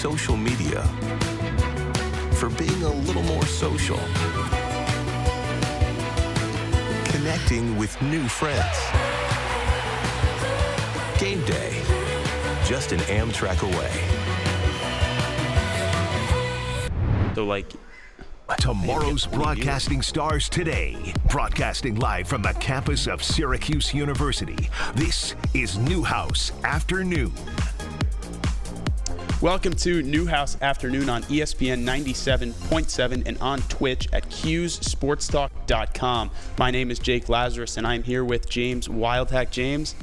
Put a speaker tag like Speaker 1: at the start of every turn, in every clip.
Speaker 1: social media for being a little more social. Connecting with new friends. Game day, just an Amtrak away.
Speaker 2: So
Speaker 3: Tomorrow's broadcasting stars today. Broadcasting live from the campus of Syracuse University. This is Newhouse Afternoon.
Speaker 2: Welcome to Newhouse Afternoon on ESPN 97.7 and on Twitch at QSportstalk.com. My name is Jake Lazarus, and I'm here with James Wildhack. James,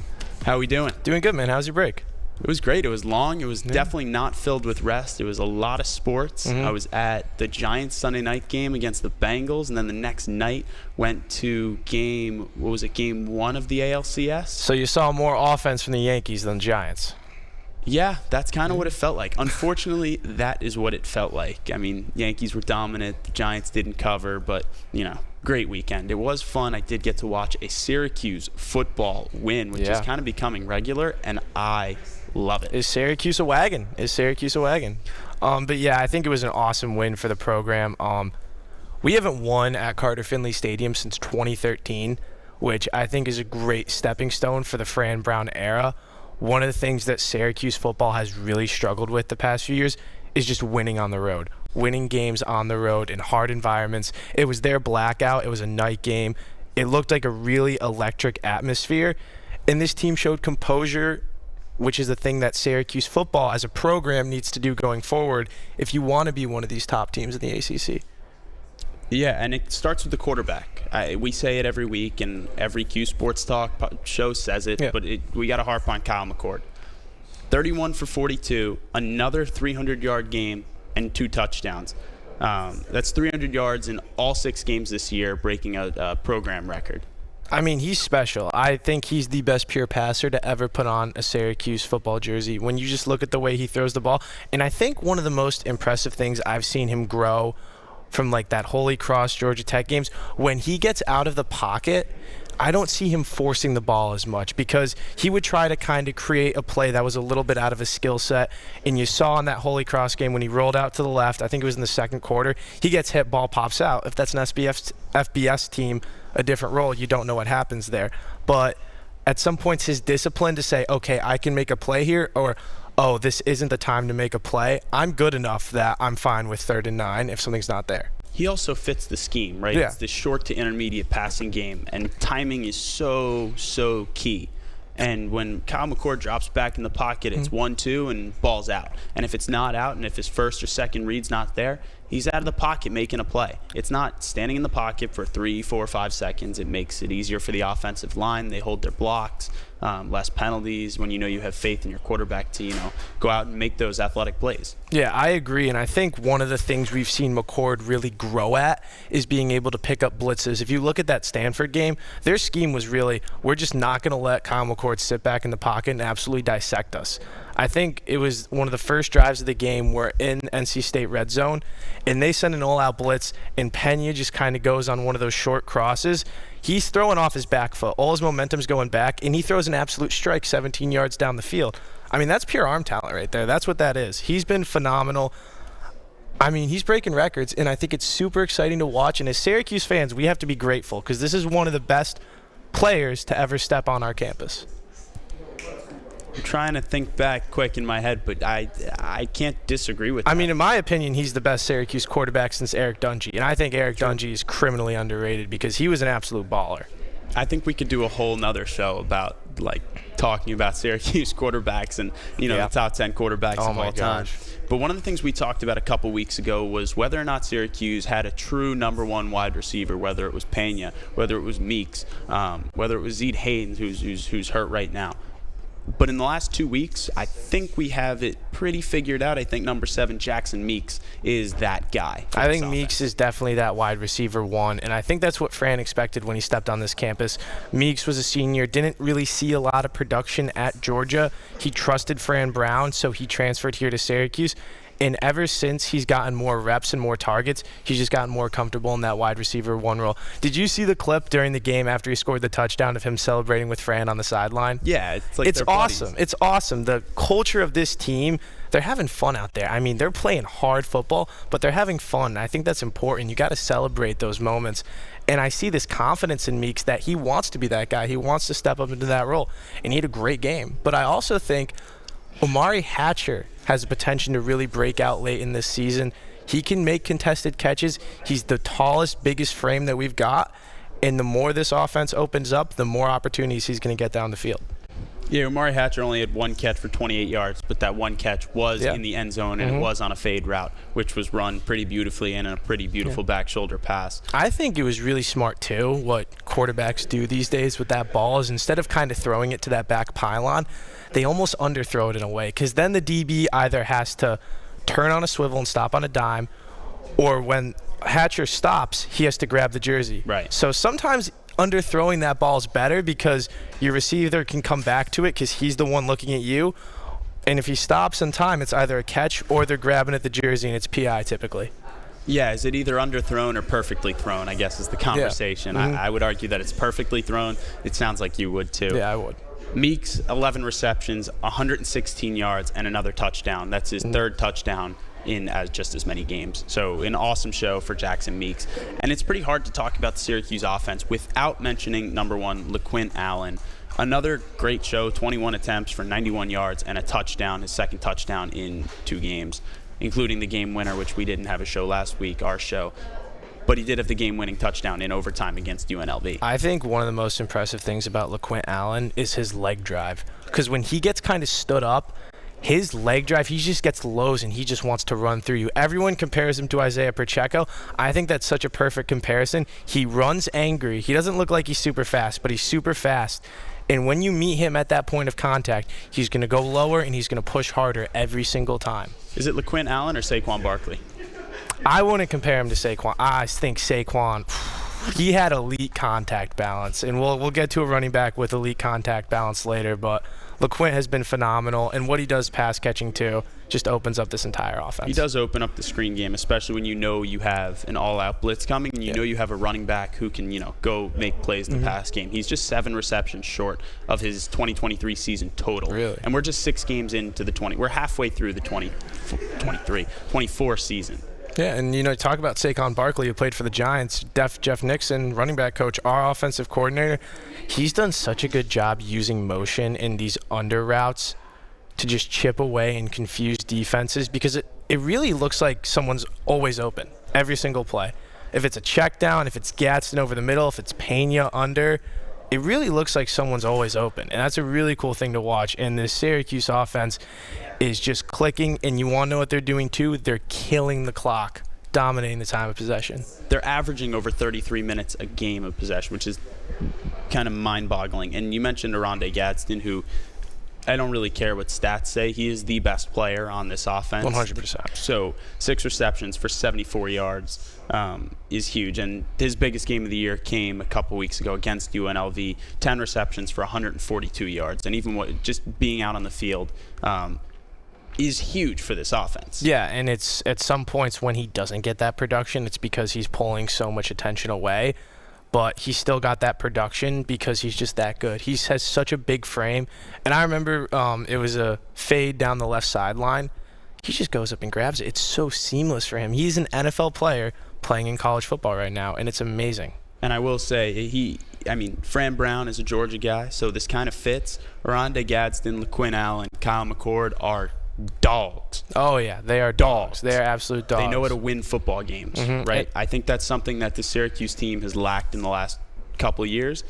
Speaker 2: how are we doing?
Speaker 4: Doing good, man. How's your break?
Speaker 2: It was great. It was long. It was definitely not filled with rest. It was a lot of sports. I was at the Giants Sunday night game against the Bengals, and then the next night went to game 1 of the ALCS?
Speaker 4: So you saw more offense from the Yankees than Giants.
Speaker 2: Yeah, that's kind of what it felt like. Unfortunately, that is what it felt like. I mean, Yankees were dominant. The Giants didn't cover, but, great weekend. It was fun. I did get to watch a Syracuse football win, which is kind of becoming regular, and I love it.
Speaker 4: Is Syracuse a wagon? But yeah, I think it was an awesome win for the program. We haven't won at Carter Finley Stadium since 2013, which I think is a great stepping stone for the Fran Brown era. One of the things that Syracuse football has really struggled with the past few years is just winning on the road, winning games on the road in hard environments. It was their blackout. It was a night game. It looked like a really electric atmosphere, and this team showed composure, which is the thing that Syracuse football as a program needs to do going forward if you want to be one of these top teams in the ACC.
Speaker 2: Yeah, and it starts with the quarterback. We say it every week, and every Q Sports Talk show says it, but we got to harp on Kyle McCord. 31 for 42, another 300-yard game, and 2 touchdowns. That's 300 yards in all 6 games this year, breaking a program record.
Speaker 4: I mean, he's special. I think he's the best pure passer to ever put on a Syracuse football jersey when you just look at the way he throws the ball. And I think one of the most impressive things I've seen him grow from that Holy Cross Georgia Tech games, when he gets out of the pocket, I don't see him forcing the ball as much because he would try to kind of create a play that was a little bit out of his skill set. And you saw in that Holy Cross game when he rolled out to the left, I think it was in the second quarter, he gets hit, ball pops out. If that's an FBS team, a different role, you don't know what happens there. But at some points, his discipline to say, okay, I can make a play here, or oh, this isn't the time to make a play. I'm good enough that I'm fine with 3rd and 9 if something's not there.
Speaker 2: He also fits the scheme, right?
Speaker 4: Yeah.
Speaker 2: It's the short to intermediate passing game, and timing is so key. And when Kyle McCord drops back in the pocket, it's 1-2 and ball's out. And if it's not out, and if his first or second read's not there, he's out of the pocket making a play. It's not standing in the pocket for 3, 4, 5 seconds. It makes it easier for the offensive line. They hold their blocks, less penalties when you have faith in your quarterback to, go out and make those athletic plays.
Speaker 4: Yeah, I agree, and I think one of the things we've seen McCord really grow at is being able to pick up blitzes. If you look at that Stanford game, their scheme was really, we're just not going to let Kyle McCord sit back in the pocket and absolutely dissect us. I think it was one of the first drives of the game where in NC State red zone, and they send an all-out blitz, and Pena just kind of goes on one of those short crosses. He's throwing off his back foot. All his momentum's going back, and he throws an absolute strike 17 yards down the field. I mean, that's pure arm talent right there. That's what that is. He's been phenomenal. I mean, he's breaking records, and I think it's super exciting to watch. And as Syracuse fans, we have to be grateful because this is one of the best players to ever step on our campus.
Speaker 2: I'm trying to think back quick in my head, but I can't disagree with that.
Speaker 4: I mean, in my opinion, he's the best Syracuse quarterback since Eric Dungy. And I think Eric Dungy is criminally underrated because he was an absolute baller.
Speaker 2: I think we could do a whole nother show about talking about Syracuse quarterbacks and the top 10 quarterbacks of all time. But one of the things we talked about a couple weeks ago was whether or not Syracuse had a true number 1 wide receiver, whether it was Pena, whether it was Meeks, whether it was Zeke Haynes, who's hurt right now. But in the last 2 weeks, I think we have it pretty figured out. I think number 7, Jackson Meeks, is that guy.
Speaker 4: I think Meeks is definitely that wide receiver 1, and I think that's what Fran expected when he stepped on this campus. Meeks was a senior, didn't really see a lot of production at Georgia. He trusted Fran Brown, so he transferred here to Syracuse. And ever since he's gotten more reps and more targets, he's just gotten more comfortable in that wide receiver one role. Did you see the clip during the game after he scored the touchdown of him celebrating with Fran on the sideline?
Speaker 2: Yeah, it's like
Speaker 4: it's awesome. It's awesome. The culture of this team, they're having fun out there. I mean, they're playing hard football, but they're having fun. I think that's important. You got to celebrate those moments. And I see this confidence in Meeks that he wants to be that guy. He wants to step up into that role. And he had a great game. But I also think Omari Hatcher has the potential to really break out late in this season. He can make contested catches. He's the tallest, biggest frame that we've got. And the more this offense opens up, the more opportunities he's going to get down the field.
Speaker 2: Yeah, Omari Hatcher only had one catch for 28 yards, but that one catch was in the end zone, and it was on a fade route, which was run pretty beautifully and a pretty beautiful back shoulder pass.
Speaker 4: I think it was really smart, too, what quarterbacks do these days with that ball is instead of kind of throwing it to that back pylon, they almost underthrow it in a way, because then the DB either has to turn on a swivel and stop on a dime, or when Hatcher stops, he has to grab the jersey.
Speaker 2: Right.
Speaker 4: So sometimes underthrowing that ball is better because your receiver can come back to it because he's the one looking at you. And if he stops in time, it's either a catch or they're grabbing at the jersey, and it's PI typically.
Speaker 2: Yeah, is it either underthrown or perfectly thrown, I guess, is the conversation. I would argue that it's perfectly thrown. It sounds like you would, too.
Speaker 4: Yeah, I would.
Speaker 2: Meeks, 11 receptions, 116 yards, and another touchdown. That's his third touchdown in just as many games. So an awesome show for Jackson Meeks. And it's pretty hard to talk about the Syracuse offense without mentioning, number one, LaQuint Allen. Another great show, 21 attempts for 91 yards and a touchdown, his second touchdown in 2 games, including the game winner, which we didn't have a show last week, our show. But he did have the game-winning touchdown in overtime against UNLV.
Speaker 4: I think one of the most impressive things about LaQuint Allen is his leg drive. Because when he gets kind of stood up, his leg drive, he just gets lows and he just wants to run through you. Everyone compares him to Isaiah Pacheco. I think that's such a perfect comparison. He runs angry. He doesn't look like he's super fast, but he's super fast. And when you meet him at that point of contact, he's going to go lower and he's going to push harder every single time.
Speaker 2: Is it LaQuint Allen or Saquon Barkley?
Speaker 4: I wouldn't compare him to Saquon. I think Saquon, he had elite contact balance. And we'll get to a running back with elite contact balance later, but LaQuint has been phenomenal, and what he does pass catching too just opens up this entire offense.
Speaker 2: He does open up the screen game, especially when you know you have an all-out blitz coming and you know you have a running back who can, go make plays in the pass game. He's just 7 receptions short of his 2023 season total.
Speaker 4: Really?
Speaker 2: And we're just 6 games into the 20. We're halfway through the 24 season.
Speaker 4: Yeah, and talk about Saquon Barkley, who played for the Giants. Jeff Nixon, running back coach, our offensive coordinator, he's done such a good job using motion in these under routes to just chip away and confuse defenses, because it really looks like someone's always open every single play. If it's a check down, if it's Gadsden over the middle, if it's Pena under, it really looks like someone's always open. And that's a really cool thing to watch. And the Syracuse offense is just clicking, and you want to know what they're doing too? They're killing the clock, dominating the time of possession.
Speaker 2: They're averaging over 33 minutes a game of possession, which is kind of mind-boggling. And you mentioned Oronde Gadsden, who I don't really care what stats say. He is the best player on this offense.
Speaker 4: 100%.
Speaker 2: So 6 receptions for 74 yards is huge. And his biggest game of the year came a couple weeks ago against UNLV, 10 receptions for 142 yards. And even just being out on the field is huge for this offense.
Speaker 4: Yeah, and it's at some points when he doesn't get that production, it's because he's pulling so much attention away. But he still got that production because he's just that good. He has such a big frame. And I remember it was a fade down the left sideline. He just goes up and grabs it. It's so seamless for him. He's an NFL player playing in college football right now, and it's amazing.
Speaker 2: And I will say, Fran Brown is a Georgia guy, so this kind of fits. Oronde Gadsden, LaQuint Allen, Kyle McCord are dogs.
Speaker 4: Oh, yeah, they are dogs. They are absolute dogs.
Speaker 2: They know how to win football games, right? I think that's something that the Syracuse team has lacked in the last couple of years.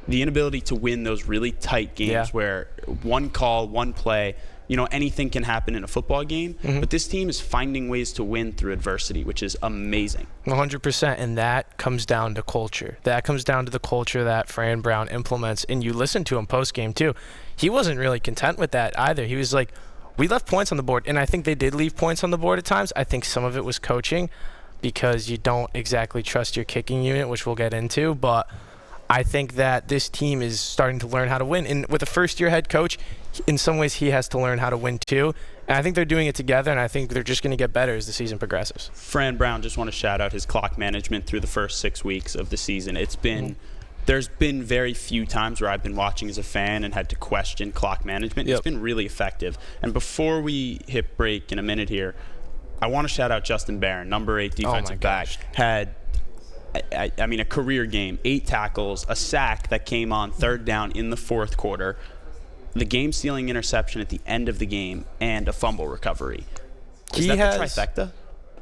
Speaker 2: The inability to win those really tight games where one call, one play, anything can happen in a football game. But this team is finding ways to win through adversity, which is amazing.
Speaker 4: 100%, and that comes down to culture. That comes down to the culture that Fran Brown implements. And you listen to him post-game, too. He wasn't really content with that either. He was like, we left points on the board, and I think they did leave points on the board at times. I think some of it was coaching because you don't exactly trust your kicking unit, which we'll get into. But I think that this team is starting to learn how to win. And with a first-year head coach, in some ways he has to learn how to win too. And I think they're doing it together, and I think they're just going to get better as the season progresses.
Speaker 2: Fran Brown, just want to shout out his clock management through the first 6 weeks of the season. It's been there's been very few times where I've been watching as a fan and had to question clock management. It's been really effective. And before we hit break in a minute here, I want to shout out Justin Barron, number 8 defensive back. Had I mean, a career game, 8 tackles, a sack that came on third down in the fourth quarter, the game-sealing interception at the end of the game, and a fumble recovery. Is that the trifecta?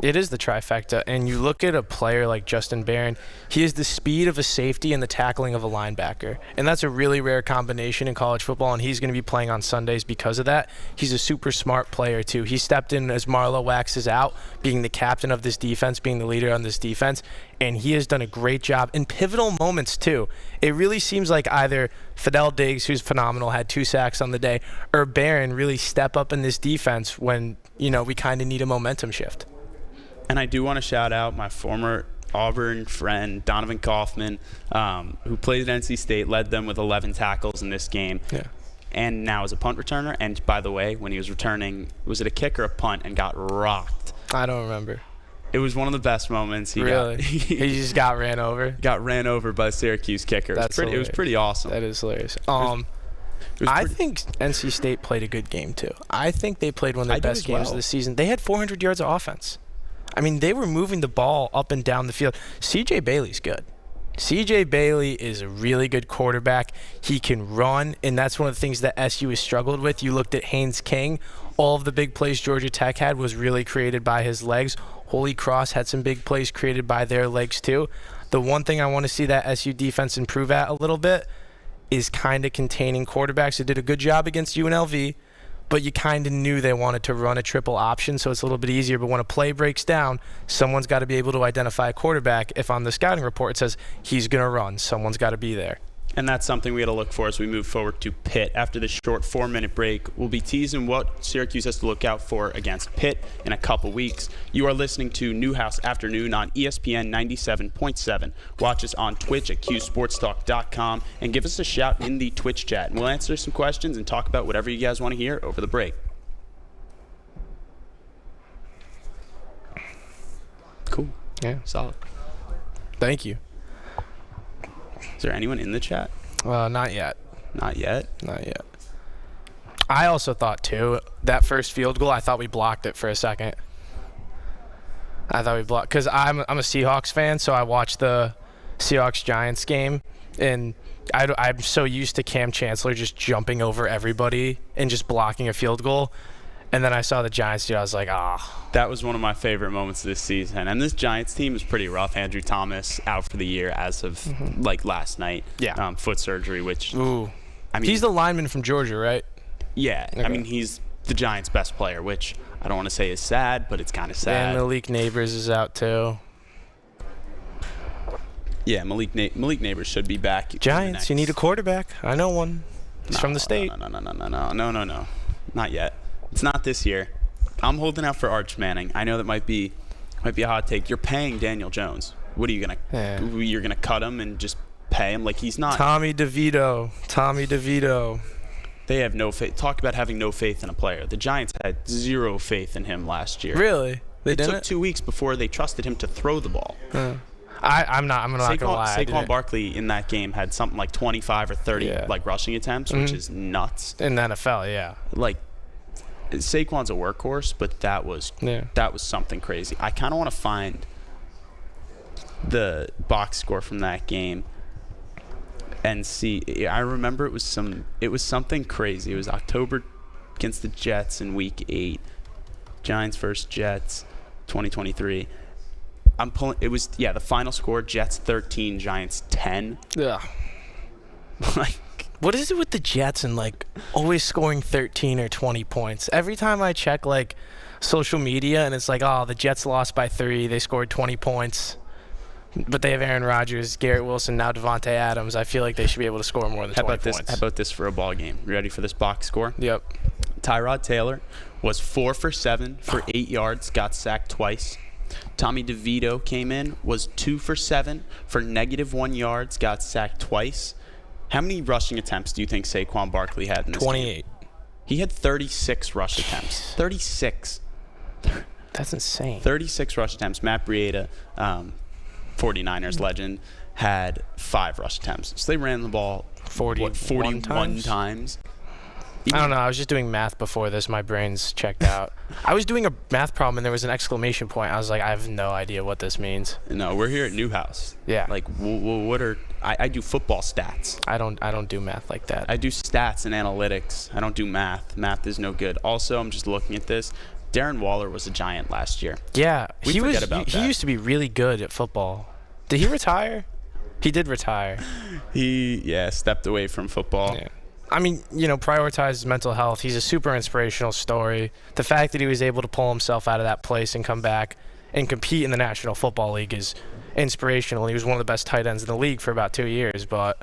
Speaker 4: It is the trifecta. And you look at a player like Justin Barron, he has the speed of a safety and the tackling of a linebacker. And that's a really rare combination in college football, and he's going to be playing on Sundays because of that. He's a super smart player, too. He stepped in as Marlowe Wax is out, being the captain of this defense, being the leader on this defense, and he has done a great job in pivotal moments, too. It really seems like either Fidel Diggs, who's phenomenal, had 2 sacks on the day, or Barron really step up in this defense when, we kind of need a momentum shift.
Speaker 2: And I do want to shout out my former Auburn friend, Donovan Kaufman, who played at NC State, led them with 11 tackles in this game. Yeah. And now is a punt returner. And by the way, when he was returning, was it a kick or a punt, and got rocked?
Speaker 4: I don't remember.
Speaker 2: It was one of the best moments.
Speaker 4: He just got ran over?
Speaker 2: Got ran over by a Syracuse kicker. It was pretty awesome.
Speaker 4: That is hilarious. I think NC State played a good game, too. I think they played one of their best games of the season. They had 400 yards of offense. I mean, they were moving the ball up and down the field. C.J. Bailey's good. C.J. Bailey is a really good quarterback. He can run, and that's one of the things that SU has struggled with. You looked at Haynes King. All of the big plays Georgia Tech had was really created by his legs. Holy Cross had some big plays created by their legs, too. The one thing I want to see that SU defense improve at a little bit is kind of containing quarterbacks. They did a good job against UNLV, but you kind of knew they wanted to run a triple option, so it's a little bit easier. But when a play breaks down, someone's got to be able to identify a quarterback. If on the scouting report it says he's going to run, someone's got to be there.
Speaker 2: And that's something we got to look for as we move forward to Pitt. After this short 4-minute break, we'll be teasing what Syracuse has to look out for against Pitt in a couple weeks. You are listening to Newhouse Afternoon on ESPN 97.7. Watch us on Twitch at QSportsTalk.com and give us a shout in the Twitch chat. And we'll answer some questions and talk about whatever you guys want to hear over the break. Cool.
Speaker 4: Yeah.
Speaker 2: Solid.
Speaker 4: Thank you.
Speaker 2: Is there anyone in the chat?
Speaker 4: Not yet.
Speaker 2: Not yet?
Speaker 4: Not yet. I also thought, too, that first field goal, I thought we blocked it for a second. I thought we blocked, because I'm a Seahawks fan, so I watched the Seahawks-Giants game, and I'm so used to Cam Chancellor just jumping over everybody and just blocking a field goal. And then I saw the Giants do it. I was like,
Speaker 2: That was one of my favorite moments of this season. And this Giants team is pretty rough. Andrew Thomas out for the year as of, last night.
Speaker 4: Yeah.
Speaker 2: Foot surgery, which...
Speaker 4: Ooh. I mean, he's the lineman from Georgia, right?
Speaker 2: Yeah. Okay. I mean, he's the Giants' best player, which I don't want to say is sad, but it's kind of sad.
Speaker 4: And Malik Neighbors is out, too.
Speaker 2: Yeah, Malik Neighbors should be back.
Speaker 4: Giants, you need a quarterback. I know one. He's from the state.
Speaker 2: No. Not yet. It's not this year. I'm holding out for Arch Manning. I know that might be a hot take. You're paying Daniel Jones. What are you gonna? Yeah. You're gonna cut him and just pay him like he's not.
Speaker 4: Tommy DeVito.
Speaker 2: They have no faith. Talk about having no faith in a player. The Giants had 0 faith in him last year.
Speaker 4: Really?
Speaker 2: It took 2 weeks before they trusted him to throw the ball.
Speaker 4: I'm not gonna lie.
Speaker 2: Saquon Barkley in that game had something like 25 or 30 rushing attempts, which is nuts.
Speaker 4: In the NFL, yeah.
Speaker 2: Saquon's a workhorse, but that was something crazy. I kind of want to find the box score from that game and see. I remember it was something crazy. It was October against the Jets in Week 8, Giants versus Jets, 2023. The final score: Jets 13, Giants 10.
Speaker 4: Yeah. What is it with the Jets and, always scoring 13 or 20 points? Every time I check, social media, and it's the Jets lost by 3. They scored 20 points. But they have Aaron Rodgers, Garrett Wilson, now Devontae Adams. I feel like they should be able to score more than 20 points.
Speaker 2: How about this for a ball game? You ready for this box score?
Speaker 4: Yep.
Speaker 2: Tyrod Taylor was 4 for 7 for 8 yards, got sacked twice. Tommy DeVito came in, was 2 for 7 for -1 yards, got sacked twice. How many rushing attempts do you think Saquon Barkley had in this
Speaker 4: 28.
Speaker 2: game? He had 36 rush attempts. 36.
Speaker 4: That's insane.
Speaker 2: 36 rush attempts. Matt Breida, 49ers legend, had 5 rush attempts. So they ran the ball 41 times.
Speaker 4: I don't know. I was just doing math before this. My brain's checked out. I was doing a math problem, and there was an exclamation point. I was like, I have no idea what this means.
Speaker 2: No, we're here at Newhouse.
Speaker 4: Yeah.
Speaker 2: Like, what are I do football stats.
Speaker 4: I don't do math like that.
Speaker 2: I do stats and analytics. I don't do math. Math is no good. Also, I'm just looking at this. Darren Waller was a Giant last year.
Speaker 4: Yeah,
Speaker 2: He
Speaker 4: used to be really good at football. Did he retire? He did retire.
Speaker 2: He stepped away from football.
Speaker 4: Yeah. I mean, prioritizes mental health. He's a super inspirational story. The fact that he was able to pull himself out of that place and come back and compete in the National Football League is inspirational. He was one of the best tight ends in the league for about 2 years, but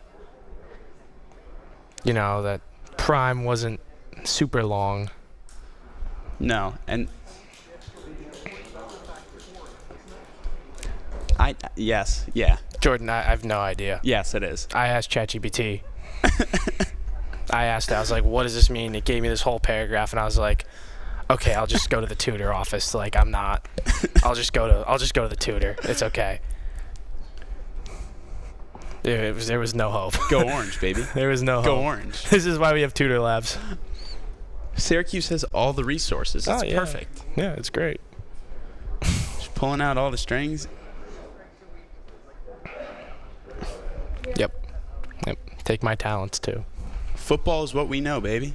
Speaker 4: that prime wasn't super long.
Speaker 2: No, and
Speaker 4: Jordan, I have no idea.
Speaker 2: Yes, it is.
Speaker 4: I asked ChatGPT. I was like, what does this mean? It gave me this whole paragraph, and I was like, okay, I'll just go to the tutor office. Like, I'll just go to the tutor. It's okay. There was no hope.
Speaker 2: Go Orange, baby.
Speaker 4: There was no hope.
Speaker 2: Go Orange.
Speaker 4: This is why we have tutor labs.
Speaker 2: Syracuse has all the resources. It's perfect.
Speaker 4: Yeah, it's great.
Speaker 2: Just pulling out all the strings.
Speaker 4: Yep. Take my talents, too.
Speaker 2: Football is what we know, baby.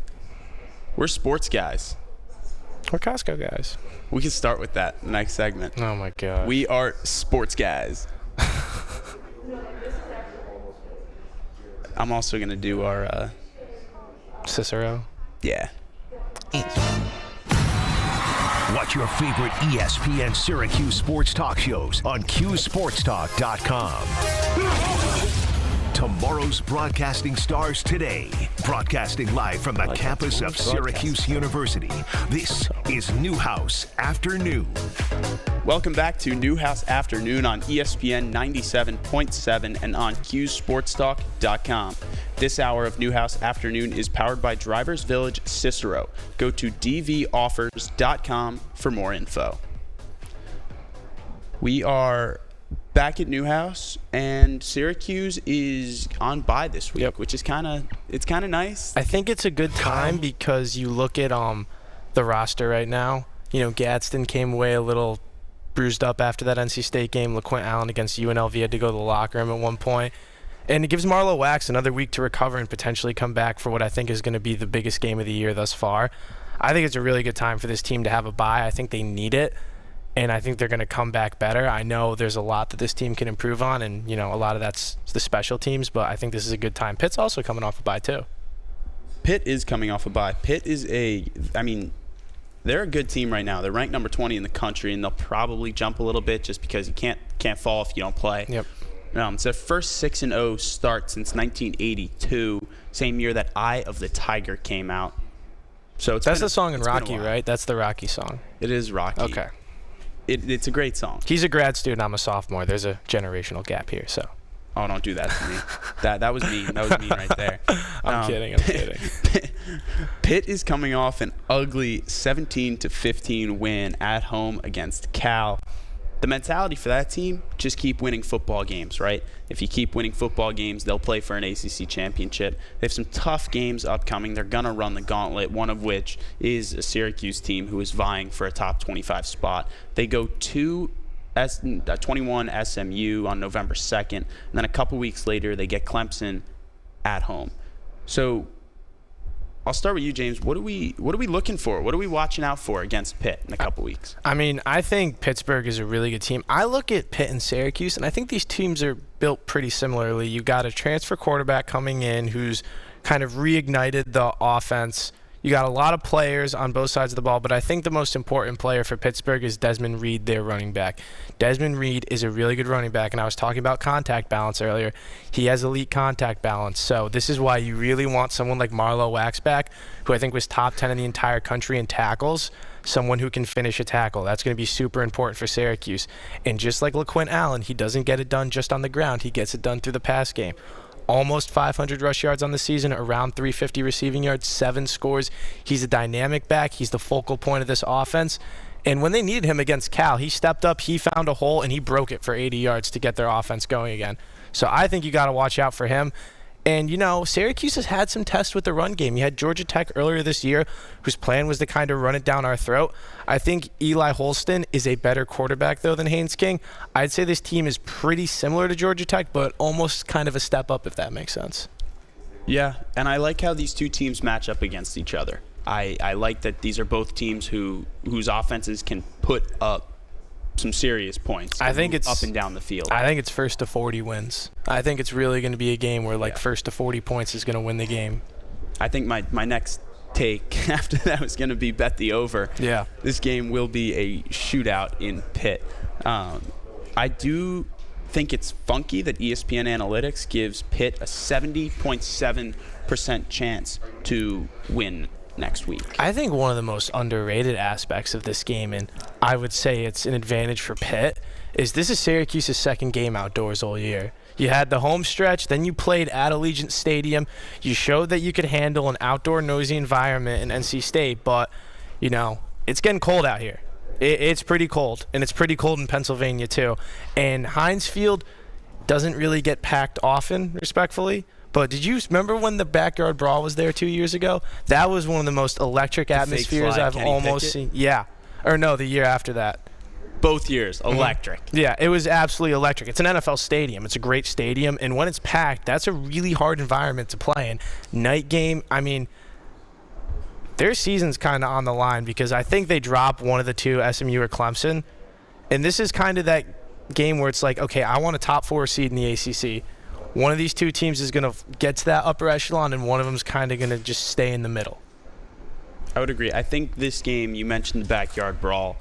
Speaker 2: We're sports guys.
Speaker 4: We're Costco guys.
Speaker 2: We can start with that next segment.
Speaker 4: Oh, my God.
Speaker 2: We are sports guys. I'm also going to do our...
Speaker 4: Cicero?
Speaker 2: Yeah.
Speaker 3: Watch your favorite ESPN Syracuse sports talk shows on QSportsTalk.com. Tomorrow's broadcasting stars today. Broadcasting live from the campus of Syracuse University. This is Newhouse Afternoon.
Speaker 2: Welcome back to Newhouse Afternoon on ESPN 97.7 and on QSportsTalk.com. This hour of Newhouse Afternoon is powered by Drivers Village Cicero. Go to dvoffers.com for more info. We are back at Newhouse, and Syracuse is on bye this week, which is kind of nice.
Speaker 4: I think it's a good time because you look at the roster right now. Gadsden came away a little bruised up after that NC State game. LaQuint Allen against UNLV had to go to the locker room at one point. And it gives Marlo Wax another week to recover and potentially come back for what I think is going to be the biggest game of the year thus far. I think it's a really good time for this team to have a bye. I think they need it, and I think they're going to come back better. I know there's a lot that this team can improve on, and a lot of that's the special teams, but I think this is a good time. Pitt's also coming off a bye too.
Speaker 2: Pitt is coming off a bye. Pitt is they're a good team right now. They're ranked number 20 in the country, and they'll probably jump a little bit just because you can't fall if you don't play.
Speaker 4: Yep.
Speaker 2: It's their first 6-0 start since 1982, same year that Eye of the Tiger came out. So
Speaker 4: that's the song in Rocky, right? That's the Rocky song.
Speaker 2: It is Rocky.
Speaker 4: Okay.
Speaker 2: It's a great song.
Speaker 4: He's a grad student. I'm a sophomore. There's a generational gap here, so.
Speaker 2: Oh, don't do that to me. That was mean. That was mean right there.
Speaker 4: I'm kidding.
Speaker 2: Pitt is coming off an ugly 17-15 win at home against Cal. The mentality for that team, just keep winning football games, right? If you keep winning football games, they'll play for an ACC championship. They have some tough games upcoming. They're going to run the gauntlet, one of which is a Syracuse team who is vying for a top 25 spot. They go to 21 SMU on November 2nd, and then a couple weeks later, they get Clemson at home. So I'll start with you, James. What are we looking for? What are we watching out for against Pitt in a couple weeks?
Speaker 4: I think Pittsburgh is a really good team. I look at Pitt and Syracuse, and I think these teams are built pretty similarly. You got a transfer quarterback coming in who's kind of reignited the offense. You got a lot of players on both sides of the ball, but I think the most important player for Pittsburgh is Desmond Reed, their running back. Desmond Reed is a really good running back, and I was talking about contact balance earlier. He has elite contact balance, so this is why you really want someone like Marlo Wax back, who I think was top 10 in the entire country in tackles, someone who can finish a tackle. That's going to be super important for Syracuse. And just like LaQuint Allen, he doesn't get it done just on the ground. He gets it done through the pass game. almost 500 rush yards on the season, around 350 receiving yards, 7 scores. He's a dynamic back. He's the focal point of this offense. And when they needed him against Cal, he stepped up, he found a hole, and he broke it for 80 yards to get their offense going again. So I think you got to watch out for him. And, Syracuse has had some tests with the run game. You had Georgia Tech earlier this year, whose plan was to kind of run it down our throat. I think Eli Holston is a better quarterback, though, than Haynes King. I'd say this team is pretty similar to Georgia Tech, but almost kind of a step up, if that makes sense.
Speaker 2: Yeah, and I like how these two teams match up against each other. I like that these are both teams whose offenses can put up some serious points.
Speaker 4: I think it's
Speaker 2: up and down the field.
Speaker 4: I think it's first to 40 wins. I think it's really going to be a game where first to 40 points is going to win the game.
Speaker 2: I think my next take after that was going to be bet the over.
Speaker 4: Yeah.
Speaker 2: This game will be a shootout in Pitt. I do think it's funky that ESPN Analytics gives Pitt a 70.7% chance to win next week.
Speaker 4: I think one of the most underrated aspects of this game, and I would say it's an advantage for Pitt, is this is Syracuse's second game outdoors all year. You had the home stretch, then you played at Allegiant Stadium. You showed that you could handle an outdoor noisy environment in NC State, but, it's getting cold out here. It's pretty cold, and it's pretty cold in Pennsylvania too. And Heinz Field doesn't really get packed often, respectfully. But did you remember when the Backyard Brawl was there 2 years ago? That was one of the most electric atmospheres I've almost seen. Yeah. Or no, the year after that.
Speaker 2: Both years, electric.
Speaker 4: Yeah, it was absolutely electric. It's an NFL stadium. It's a great stadium. And when it's packed, that's a really hard environment to play in. Night game, their season's kind of on the line because I think they drop one of the two, SMU or Clemson. And this is kind of that game where it's like, okay, I want a top 4 seed in the ACC. One of these two teams is going to get to that upper echelon, and one of them is kind of going to just stay in the middle.
Speaker 2: I would agree. I think this game, you mentioned the Backyard Brawl,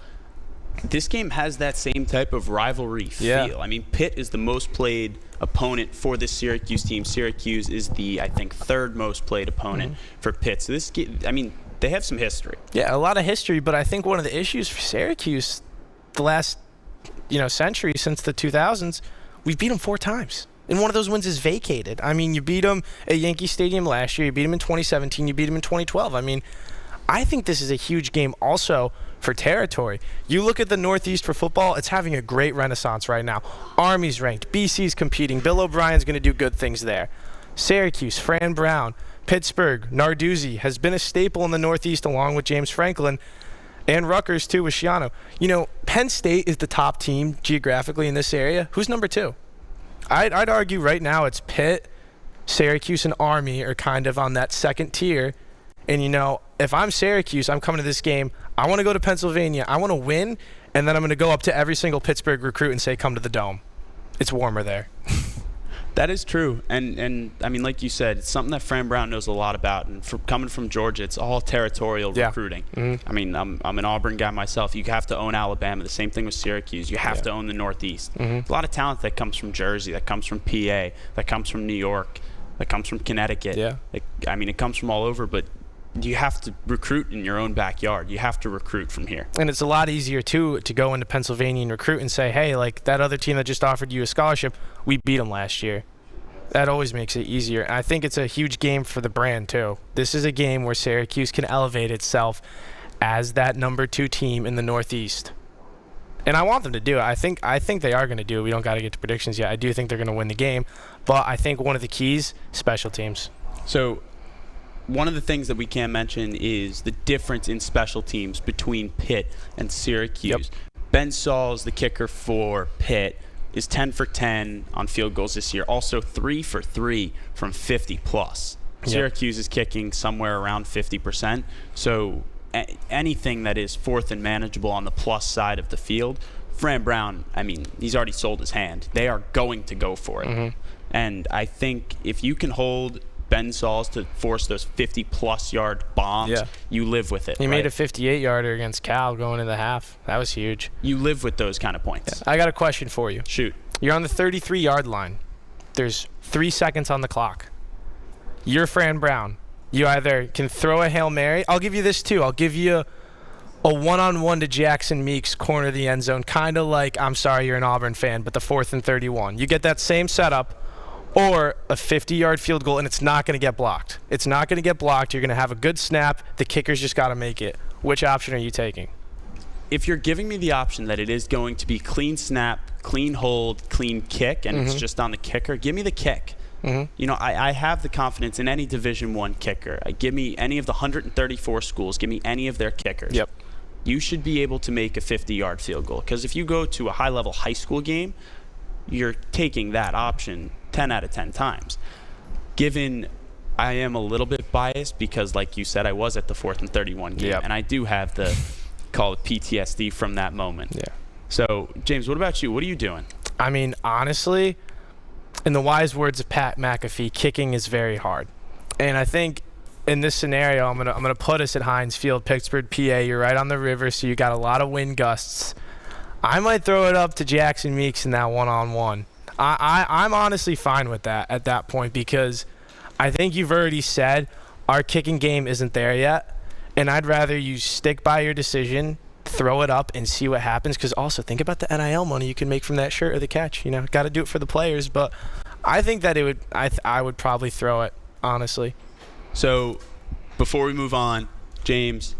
Speaker 2: this game has that same type of rivalry feel. Pitt is the most played opponent for this Syracuse team. Syracuse is the, I think, third most played opponent for Pitt. So this game, they have some history.
Speaker 4: Yeah, a lot of history, but I think one of the issues for Syracuse the last, century, since the 2000s, we've beat them 4 times. And one of those wins is vacated. You beat them at Yankee Stadium last year. You beat them in 2017. You beat them in 2012. I think this is a huge game also for territory. You look at the Northeast for football, it's having a great renaissance right now. Army's ranked. BC's competing. Bill O'Brien's going to do good things there. Syracuse, Fran Brown, Pittsburgh, Narduzzi has been a staple in the Northeast along with James Franklin. And Rutgers, too, with Schiano. Penn State is the top team geographically in this area. Who's number 2? I'd argue right now it's Pitt, Syracuse, and Army are kind of on that second tier. And, if I'm Syracuse, I'm coming to this game. I want to go to Pennsylvania. I want to win, and then I'm going to go up to every single Pittsburgh recruit and say, come to the Dome. It's warmer there.
Speaker 2: That is true. And like you said, it's something that Fran Brown knows a lot about. And coming from Georgia, it's all territorial recruiting.
Speaker 4: Mm-hmm.
Speaker 2: I'm an Auburn guy myself. You have to own Alabama. The same thing with Syracuse. You have to own the Northeast.
Speaker 4: Mm-hmm.
Speaker 2: A lot of talent that comes from Jersey, that comes from PA, that comes from New York, that comes from Connecticut.
Speaker 4: Yeah.
Speaker 2: It comes from all over, but you have to recruit in your own backyard. You have to recruit from here.
Speaker 4: And it's a lot easier, too, to go into Pennsylvania and recruit and say, hey, that other team that just offered you a scholarship, we beat them last year. That always makes it easier. I think it's a huge game for the brand, too. This is a game where Syracuse can elevate itself as that number 2 team in the Northeast. And I want them to do it. I think they are going to do it. We don't got to get to predictions yet. I do think they're going to win the game. But I think one of the keys, special teams.
Speaker 2: So one of the things that we can mention is the difference in special teams between Pitt and Syracuse.
Speaker 4: Yep.
Speaker 2: Ben Sauls, the kicker for Pitt, is 10 for 10 on field goals this year. Also 3 for 3 from 50 plus.
Speaker 4: Yep.
Speaker 2: Syracuse is kicking somewhere around 50%. So anything that is fourth and manageable on the plus side of the field, Fran Brown, he's already sold his hand. They are going to go for it.
Speaker 4: Mm-hmm.
Speaker 2: And I think if you can hold Ben Sauls to force those 50-plus yard bombs, you live with it.
Speaker 4: He made a 58-yarder against Cal going into the half. That was huge.
Speaker 2: You live with those kind of points.
Speaker 4: I got a question for you.
Speaker 2: Shoot.
Speaker 4: You're on the 33-yard line. There's 3 seconds on the clock. You're Fran Brown. You either can throw a Hail Mary. I'll give you this, too. I'll give you a one-on-one to Jackson Meeks, corner of the end zone, kind of like, I'm sorry you're an Auburn fan, but the 4th and 31. You get that same setup. or a 50-yard field goal, and it's not going to get blocked. It's not going to get blocked. You're going to have a good snap. The kicker's just got to make it. Which option are you taking?
Speaker 2: If you're giving me the option that it is going to be clean snap, clean hold, clean kick, and it's just on the kicker, give me the kick. You know, I have the confidence in any Division I kicker. Give me any of the 134 schools. Give me any of their kickers.
Speaker 4: Yep.
Speaker 2: You should be able to make a 50-yard field goal. Because if you go to a high-level high school game, you're taking that option 10 out of 10 times. Given I am a little bit biased because, like you said, I was at the 4th and 31 game. And I do have the, call it PTSD from that moment.
Speaker 4: Yeah.
Speaker 2: So, James, what about you? What are you doing?
Speaker 4: I mean, honestly, in the wise words of Pat McAfee, kicking is very hard. And I think in this scenario, I'm gonna put us at Heinz Field, Pittsburgh, PA. You're right on the river, so you got a lot of wind gusts. I might throw it up to Jackson Meeks in that one-on-one. I'm honestly fine with that at that point because I think you've already said our kicking game isn't there yet, and I'd rather you stick by your decision, throw it up, and see what happens. Because also think about the NIL money you can make from that shirt or the catch. You know, got to do it for the players. But I think that it would. I would probably throw it, honestly.
Speaker 2: So, before we move on, James,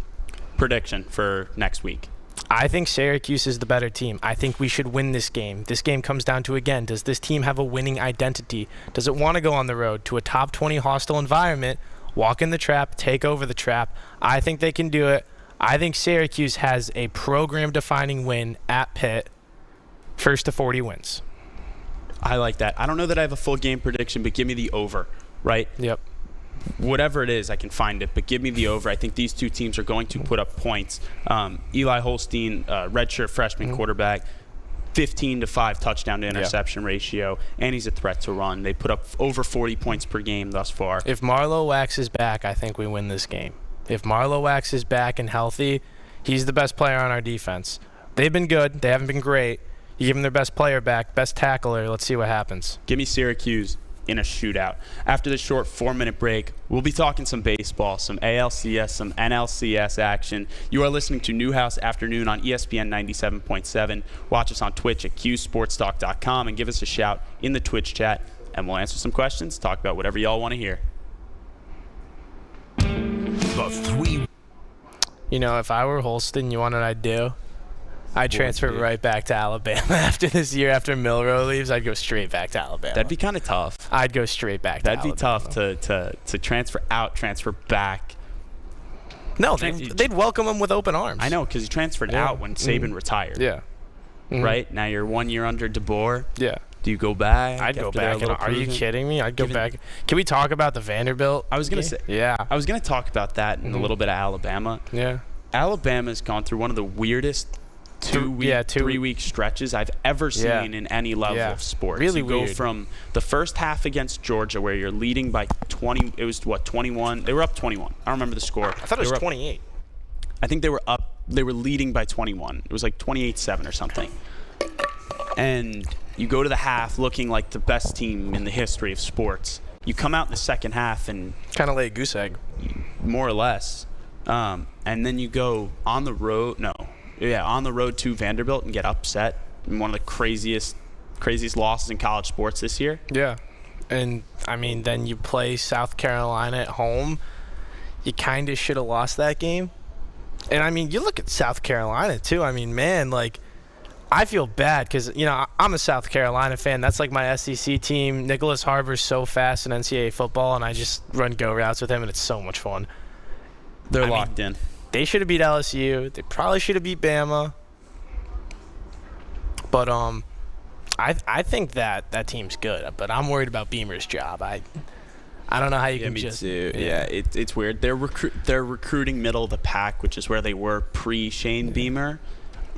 Speaker 2: prediction for next week.
Speaker 4: I think Syracuse is the better team. I think we should win this game. This game comes down to, again, does this team have a winning identity? Does it want to go on the road to a top 20 hostile environment, walk in the trap, take over the trap? I think they can do it. I think Syracuse has a program-defining win at Pitt, first to 40 wins.
Speaker 2: I like that. I don't know that I have a full game prediction, but give me the over, right?
Speaker 4: Yep.
Speaker 2: Whatever it is, I can find it, but give me the over. I think these two teams are going to put up points. Eli Holstein, redshirt freshman quarterback, 15-5 touchdown to interception ratio, and he's a threat to run. They put up over 40 points per game thus far.
Speaker 4: If Marlowe Wax is back, I think we win this game. If Marlowe Wax is back and healthy, he's the best player on our defense. They've been good. They haven't been great. You give them their best player back, best tackler. Let's see what happens.
Speaker 2: Give me Syracuse in a shootout. After this short 4-minute break, we'll be talking some baseball, some ALCS, some NLCS action. You are listening to Newhouse Afternoon on ESPN 97.7. Watch us on Twitch at qsportstalk.com and give us a shout in the Twitch chat, and we'll answer some questions, talk about whatever y'all want to hear.
Speaker 3: The three.
Speaker 4: You know, if I were Holston, you want what I'd do? I'd transfer right back to Alabama after this year. After Milroe leaves, I'd go straight back to Alabama.
Speaker 2: That'd be kind of tough.
Speaker 4: I'd go straight back to Alabama.
Speaker 2: That'd be tough to transfer out, transfer back.
Speaker 4: No, they'd welcome him with open arms.
Speaker 2: I know, because he transferred out when Saban retired.
Speaker 4: Yeah.
Speaker 2: Right? Now you're 1 year under DeBoer.
Speaker 4: Yeah.
Speaker 2: Do you go back?
Speaker 4: I'd go back. Are you kidding me? I'd go back. Can we talk about the Vanderbilt?
Speaker 2: I was going to say.
Speaker 4: Yeah.
Speaker 2: I was going to talk about that in a little bit of Alabama.
Speaker 4: Yeah.
Speaker 2: Alabama's gone through one of the weirdest 3-week stretches I've ever seen in any level of sports.
Speaker 4: Really
Speaker 2: you
Speaker 4: weird.
Speaker 2: go from the first half against Georgia where you're leading by 20. It was, 21? They were up 21. I don't remember the score.
Speaker 4: I thought it was 28.
Speaker 2: I think they were up. They were leading by 21. It was like 28-7 or something. And you go to the half looking like the best team in the history of sports. You come out in the second half and
Speaker 4: kind of lay a goose egg,
Speaker 2: more or less. And then you go on the road. On the road to Vanderbilt and get upset in one of the craziest losses in college sports this year.
Speaker 4: Yeah. And, I mean, then you play South Carolina at home. You kind of should have lost that game. And, I mean, you look at South Carolina, too. I mean, man, like, I feel bad because, you know, I'm a South Carolina fan. That's like my SEC team. Nicholas Harbor's so fast in NCAA football, and I just run go routes with him, and it's so much fun.
Speaker 2: They're locked in.
Speaker 4: They should have beat LSU. They probably should have beat Bama. But I think that team's good. But I'm worried about Beamer's job. I don't know how you can just.
Speaker 2: Too. Yeah, it's weird. They're recruiting middle of the pack, which is where they were pre-Shane Beamer.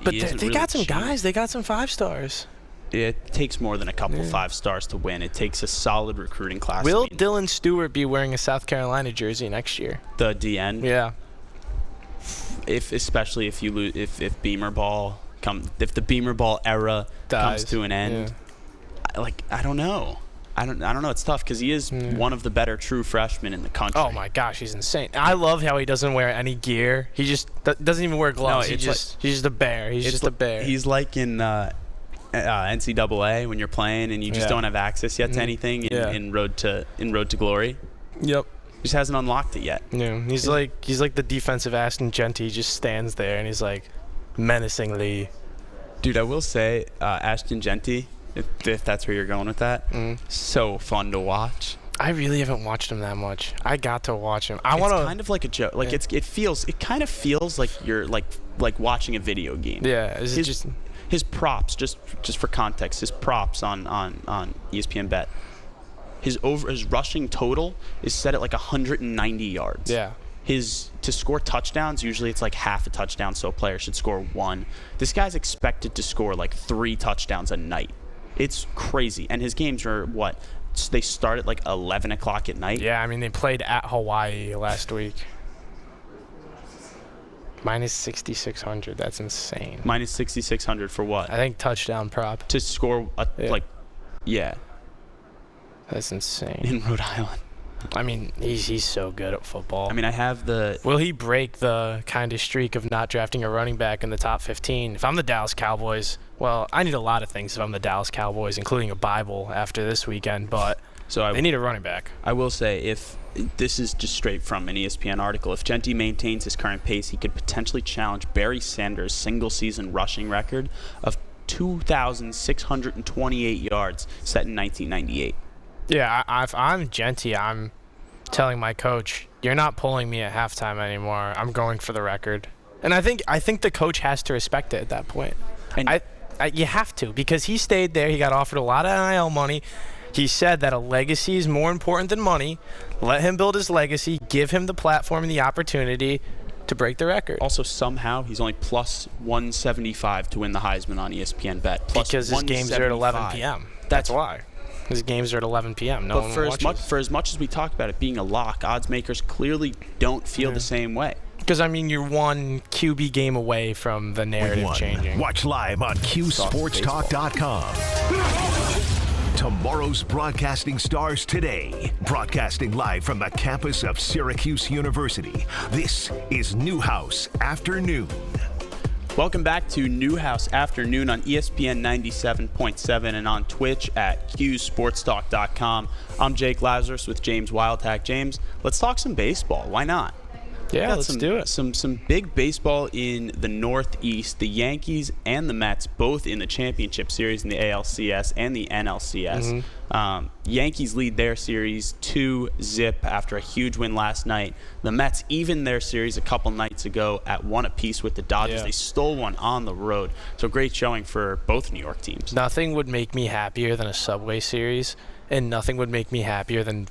Speaker 4: But they got some guys. They got some 5-stars.
Speaker 2: It takes more than a couple 5-stars to win. It takes a solid recruiting class.
Speaker 4: Will Dylan Stewart be wearing a South Carolina jersey next year?
Speaker 2: The DN.
Speaker 4: Yeah.
Speaker 2: Especially if you lose, if Beamer ball if the Beamer ball era comes to an end, I don't know. I don't know. It's tough because he is one of the better true freshmen in the country.
Speaker 4: Oh my gosh, he's insane. I love how he doesn't wear any gear. He just doesn't even wear gloves.
Speaker 2: No,
Speaker 4: he's just a bear. He's just a bear.
Speaker 2: He's like in NCAA when you're playing and you just don't have access yet to anything in Road to Glory.
Speaker 4: Yep.
Speaker 2: Just hasn't unlocked it yet.
Speaker 4: Yeah, he's like the defensive Ashton Genty. He just stands there and he's like menacingly.
Speaker 2: Dude, I will say Ashton Genty, if that's where you're going with that, so fun to watch.
Speaker 4: I really haven't watched him that much. I got to watch him.
Speaker 2: It's kind of like a joke. Like it kind of feels like you're like watching a video game.
Speaker 4: Yeah,
Speaker 2: his props, just for context, his props on ESPN Bet. His rushing total is set at like 190 yards.
Speaker 4: Yeah.
Speaker 2: To score touchdowns, usually it's like half a touchdown, so a player should score 1. This guy's expected to score like 3 touchdowns a night. It's crazy. And his games are what? They start at like 11 o'clock at night.
Speaker 4: Yeah, I mean, they played at Hawaii last week. Minus 6,600. That's insane.
Speaker 2: Minus 6,600 for what?
Speaker 4: I think touchdown prop.
Speaker 2: To score
Speaker 4: That's insane.
Speaker 2: In Rhode Island.
Speaker 4: I mean, he's so good at football.
Speaker 2: I mean, I have the...
Speaker 4: Will he break the kind of streak of not drafting a running back in the top 15? If I'm the Dallas Cowboys, well, I need a lot of things if I'm the Dallas Cowboys, including a Bible after this weekend, but they need a running back.
Speaker 2: I will say, if this is just straight from an ESPN article, if Genty maintains his current pace, he could potentially challenge Barry Sanders' single-season rushing record of 2,628 yards set in 1998.
Speaker 4: Yeah, if I'm Genty, I'm telling my coach, you're not pulling me at halftime anymore. I'm going for the record. And I think the coach has to respect it at that point. And you have to, because he stayed there. He got offered a lot of NIL money. He said that a legacy is more important than money. Let him build his legacy. Give him the platform and the opportunity to break the record.
Speaker 2: Also, somehow, he's only plus 175 to win the Heisman on ESPN Bet. Plus
Speaker 4: because his games are at 11 p.m. That's why. His games are at 11 p.m. No one watches.
Speaker 2: For as much as we talked about it being a lock, odds makers clearly don't feel the same way.
Speaker 4: Because, I mean, you're one QB game away from the narrative changing.
Speaker 3: Watch live on QSportsTalk.com. Tomorrow's broadcasting stars today. Broadcasting live from the campus of Syracuse University. This is Newhouse Afternoon.
Speaker 2: Welcome back to Newhouse Afternoon on ESPN 97.7 and on Twitch at QSportsTalk.com. I'm Jake Lazarus with James Wildhack. James, let's talk some baseball. Why not?
Speaker 4: Yeah, let's do it.
Speaker 2: Some big baseball in the Northeast. The Yankees and the Mets both in the championship series in the ALCS and the NLCS. Yankees lead their series 2-0 after a huge win last night. The Mets even their series a couple nights ago at 1 apiece with the Dodgers. They stole one on the road. So great showing for both New York teams.
Speaker 4: Nothing would make me happier than a Subway series, and nothing would make me happier than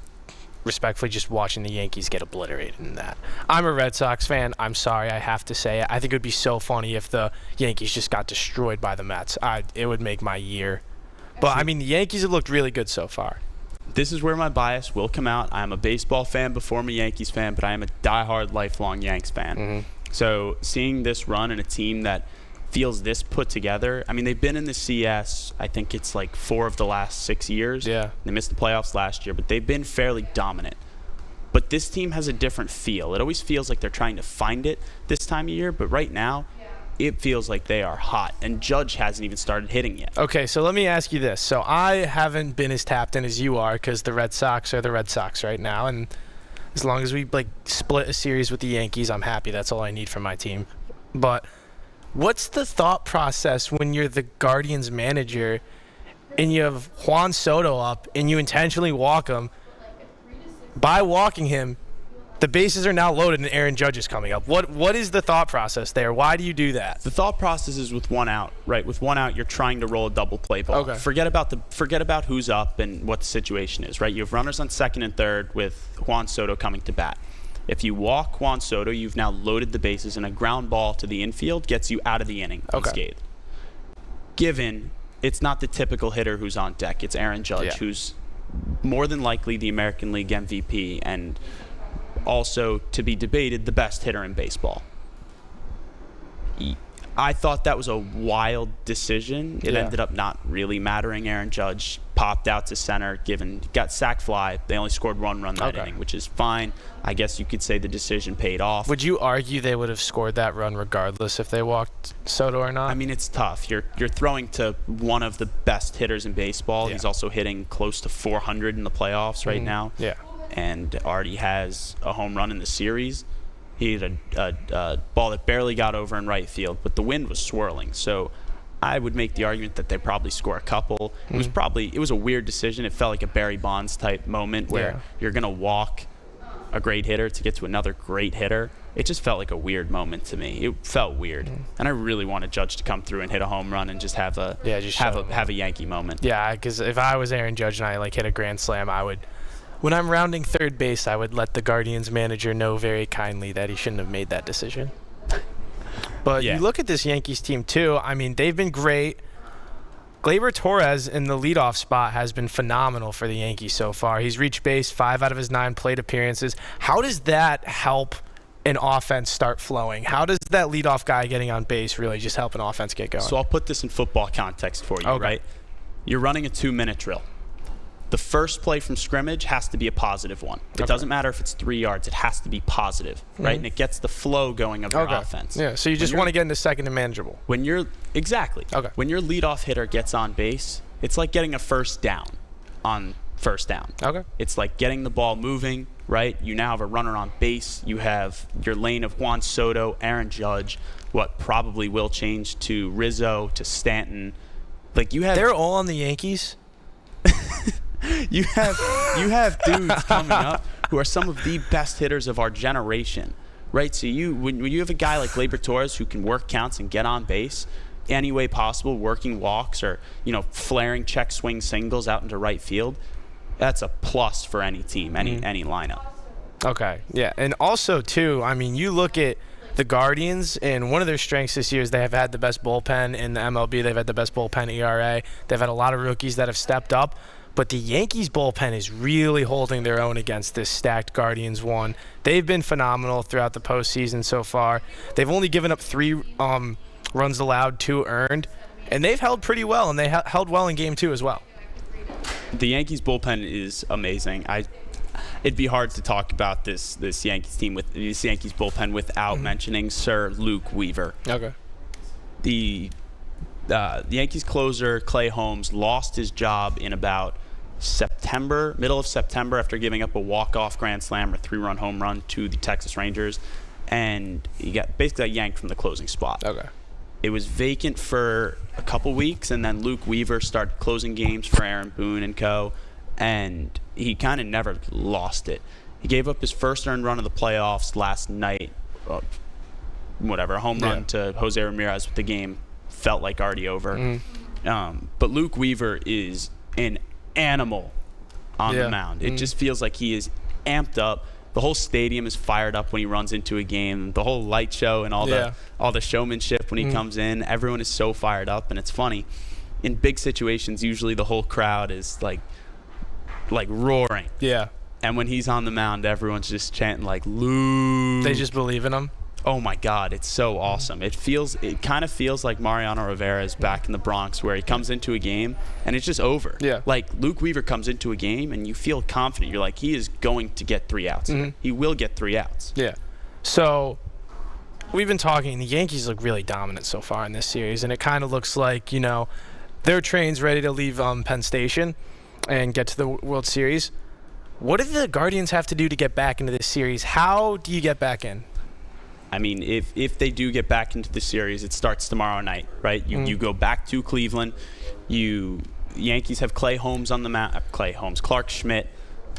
Speaker 4: respectfully just watching the Yankees get obliterated in that. I'm a Red Sox fan. I'm sorry, I have to say it. I think it would be so funny if the Yankees just got destroyed by the Mets. It would make my year. But, I mean, the Yankees have looked really good so far.
Speaker 2: This is where my bias will come out. I'm a baseball fan before I'm a Yankees fan, but I am a diehard, lifelong Yanks fan. So seeing this run and a team that feels this put together. I mean, they've been in the CS, I think it's like 4 of the last 6 years.
Speaker 4: Yeah.
Speaker 2: They missed the playoffs last year, but they've been fairly dominant. But this team has a different feel. It always feels like they're trying to find it this time of year, but right now, it feels like they are hot, and Judge hasn't even started hitting yet.
Speaker 4: Okay, so let me ask you this. So I haven't been as tapped in as you are because the Red Sox are the Red Sox right now, and as long as we split a series with the Yankees, I'm happy. That's all I need from my team. But what's the thought process when you're the Guardians manager and you have Juan Soto up and you intentionally walk him? By walking him, the bases are now loaded and Aaron Judge is coming up. What is the thought process there? Why do you do that?
Speaker 2: The thought process is with one out, right? With one out, you're trying to roll a double play ball.
Speaker 4: Okay.
Speaker 2: Forget about who's up and what the situation is, right? You have runners on second and third with Juan Soto coming to bat. If you walk Juan Soto, you've now loaded the bases, and a ground ball to the infield gets you out of the inning unscathed. Given it's not the typical hitter who's on deck. It's Aaron Judge, who's more than likely the American League MVP and also, to be debated, the best hitter in baseball. I thought that was a wild decision. It ended up not really mattering. Aaron Judge popped out to center, got sack fly. They only scored 1 run that inning, which is fine. I guess you could say the decision paid off.
Speaker 4: Would you argue they would have scored that run regardless if they walked Soto or not?
Speaker 2: I mean, it's tough. You're throwing to one of the best hitters in baseball. He's also hitting close to 400 in the playoffs right now.
Speaker 4: Yeah.
Speaker 2: And already has a home run in the series. He had a ball that barely got over in right field, but the wind was swirling. So I would make the argument that they probably score a couple. It was a weird decision. It felt like a Barry Bonds type moment where you're going to walk a great hitter to get to another great hitter. It just felt like a weird moment to me. It felt weird. And I really wanted Judge to come through and hit a home run and just have a Yankee moment.
Speaker 4: Yeah, because if I was Aaron Judge and I hit a grand slam, I would. When I'm rounding third base, I would let the Guardians manager know very kindly that he shouldn't have made that decision. But you look at this Yankees team, too. I mean, they've been great. Gleyber Torres in the leadoff spot has been phenomenal for the Yankees so far. He's reached base 5 out of his 9 plate appearances. How does that help an offense start flowing? How does that leadoff guy getting on base really just help an offense get going?
Speaker 2: So I'll put this in football context for you, right? You're running a 2-minute drill. The first play from scrimmage has to be a positive one. It doesn't matter if it's 3 yards. It has to be positive, right? And it gets the flow going of your offense.
Speaker 4: Yeah, so you just want to get into second and manageable.
Speaker 2: When your leadoff hitter gets on base, it's like getting a first down on first down. It's like getting the ball moving, right? You now have a runner on base. You have your lane of Juan Soto, Aaron Judge, what probably will change to Rizzo, to Stanton.
Speaker 4: They're all on the Yankees?
Speaker 2: You have dudes coming up who are some of the best hitters of our generation, right? So when you have a guy like Gleyber Torres who can work counts and get on base any way possible, working walks or flaring check swing singles out into right field, that's a plus for any team, any lineup.
Speaker 4: Okay, yeah, and also too, I mean, you look at the Guardians, and one of their strengths this year is they have had the best bullpen in the MLB. They've had the best bullpen ERA. They've had a lot of rookies that have stepped up. But the Yankees bullpen is really holding their own against this stacked Guardians one. They've been phenomenal throughout the postseason so far. They've only given up 3 runs allowed, 2 earned, and they've held pretty well, and they held well in Game 2 as well.
Speaker 2: The Yankees bullpen is amazing. It'd be hard to talk about this Yankees team with this Yankees bullpen without mentioning Sir Luke Weaver.
Speaker 4: Okay.
Speaker 2: The Yankees closer Clay Holmes lost his job in about middle of September, after giving up a walk-off grand slam or 3-run home run to the Texas Rangers, and he basically got yanked from the closing spot.
Speaker 4: Okay.
Speaker 2: It was vacant for a couple weeks, and then Luke Weaver started closing games for Aaron Boone and co., and he kind of never lost it. He gave up his first earned run of the playoffs last night, a home run to Jose Ramirez with the game felt like already over. But Luke Weaver is an animal on the mound. It just feels like he is amped up. The whole stadium is fired up when he runs into a game. The whole light show and all the showmanship when he comes in, everyone is so fired up, and it's funny. In big situations, usually the whole crowd is like roaring.
Speaker 4: Yeah.
Speaker 2: And when he's on the mound, everyone's just chanting like Luke.
Speaker 4: They just believe in him.
Speaker 2: Oh my God, it's so awesome. It kind of feels like Mariano Rivera's back in the Bronx, where he comes into a game and it's just over.
Speaker 4: Yeah.
Speaker 2: Like Luke Weaver comes into a game and you feel confident. You're like, he is going to get 3 outs. He will get 3 outs.
Speaker 4: Yeah. So we've been talking, the Yankees look really dominant so far in this series, and it kind of looks like, their train's ready to leave Penn Station and get to the World Series. What do the Guardians have to do to get back into this series? How do you get back in?
Speaker 2: I mean, if they do get back into the series, it starts tomorrow night, right? You go back to Cleveland. Yankees have Clay Holmes on the mound. Clark Schmidt,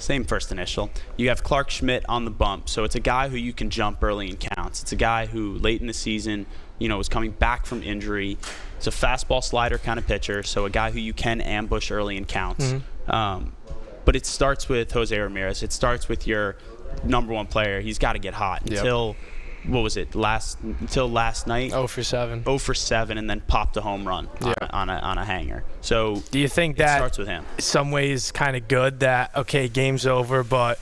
Speaker 2: same first initial. You have Clark Schmidt on the bump. So it's a guy who you can jump early in counts. It's a guy who late in the season, was coming back from injury. It's a fastball slider kind of pitcher. So a guy who you can ambush early in counts. But it starts with Jose Ramirez. It starts with your number 1 player. He's got to get hot until until last night.
Speaker 4: 0 for 7.
Speaker 2: 0 for 7, and then popped a home run on a hanger. So
Speaker 4: do you think
Speaker 2: it
Speaker 4: that
Speaker 2: starts with him?
Speaker 4: Some ways kind of good that, okay, game's over, but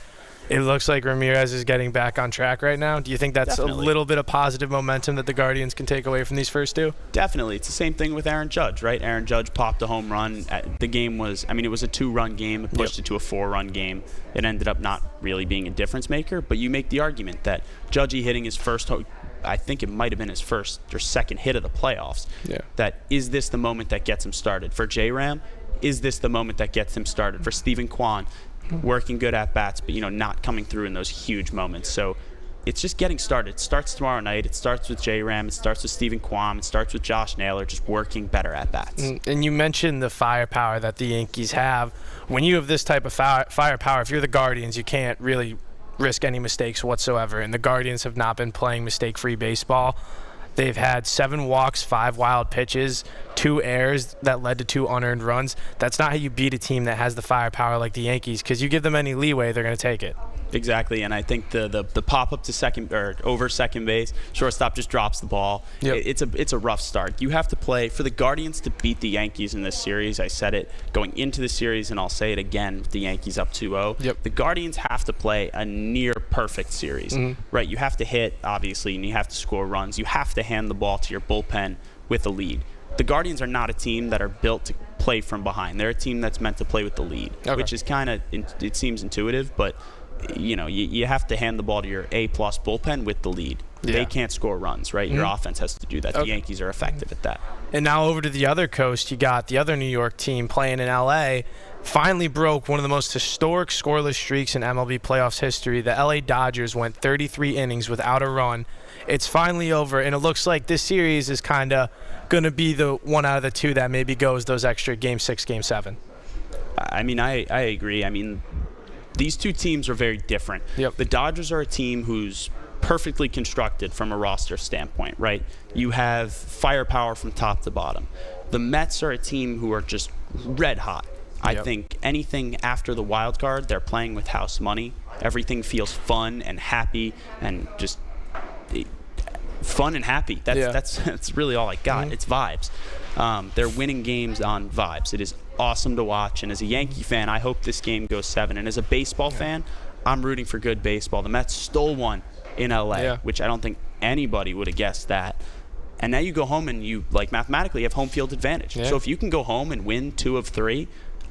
Speaker 4: It looks like Ramirez is getting back on track right now. Do you think that's
Speaker 2: Definitely.
Speaker 4: a little bit of positive momentum that the Guardians can take away from these first two?
Speaker 2: Definitely. It's the same thing with Aaron Judge, right? Aaron Judge popped a home run. The game was, it was a 2-run game. It pushed it to a 4-run game. It ended up not really being a difference maker, but you make the argument that Judgey hitting his first, I think it might have been his first or second hit of the playoffs, that is this the moment that gets him started? For J-Ram, is this the moment that gets him started? For Stephen Kwan, working good at bats, but not coming through in those huge moments. So it's just getting started. It starts tomorrow night. It starts with J-Ram. It starts with Stephen Kwan. It starts with Josh Naylor, just working better at bats.
Speaker 4: And you mentioned the firepower that the Yankees have. When you have this type of firepower, if you're the Guardians, you can't really risk any mistakes whatsoever. And the Guardians have not been playing mistake-free baseball. They've had 7 walks, 5 wild pitches, 2 errors that led to 2 unearned runs. That's not how you beat a team that has the firepower like the Yankees, because you give them any leeway, they're going to take it.
Speaker 2: Exactly, and I think the pop up to second or over second base, shortstop just drops the ball. It's a rough start. You have to play for the Guardians to beat the Yankees in this series. I said it going into the series, and I'll say it again with the Yankees up 2-0. The Guardians have to play a near perfect series, right? You have to hit, obviously, and you have to score runs. You have to hand the ball to your bullpen with a lead. The Guardians are not a team that are built to play from behind. They're a team that's meant to play with the lead, which is kind of, it seems intuitive, but you have to hand the ball to your A-plus bullpen with the lead. They can't score runs, right? Your offense has to do that. The Yankees are effective at that.
Speaker 4: And now over to the other coast, you got the other New York team playing in L.A., finally broke one of the most historic scoreless streaks in MLB playoffs history. The L.A. Dodgers went 33 innings without a run. It's finally over, and it looks like this series is kind of going to be the one out of the two that maybe goes those extra Game 6, Game 7.
Speaker 2: I agree. These two teams are very different. The Dodgers are a team who's perfectly constructed from a roster standpoint, right? You have firepower from top to bottom. The Mets are a team who are just red hot. I think anything after the wild card, they're playing with house money. Everything feels fun and happy and just fun and happy. That's really all I got. It's vibes. They're winning games on vibes. It is awesome to watch. And as a Yankee fan, I hope this game goes 7. And as a baseball fan, I'm rooting for good baseball. The Mets stole one in LA, which I don't think anybody would have guessed that. And now you go home and you, mathematically, have home field advantage. So if you can go home and win 2 of 3,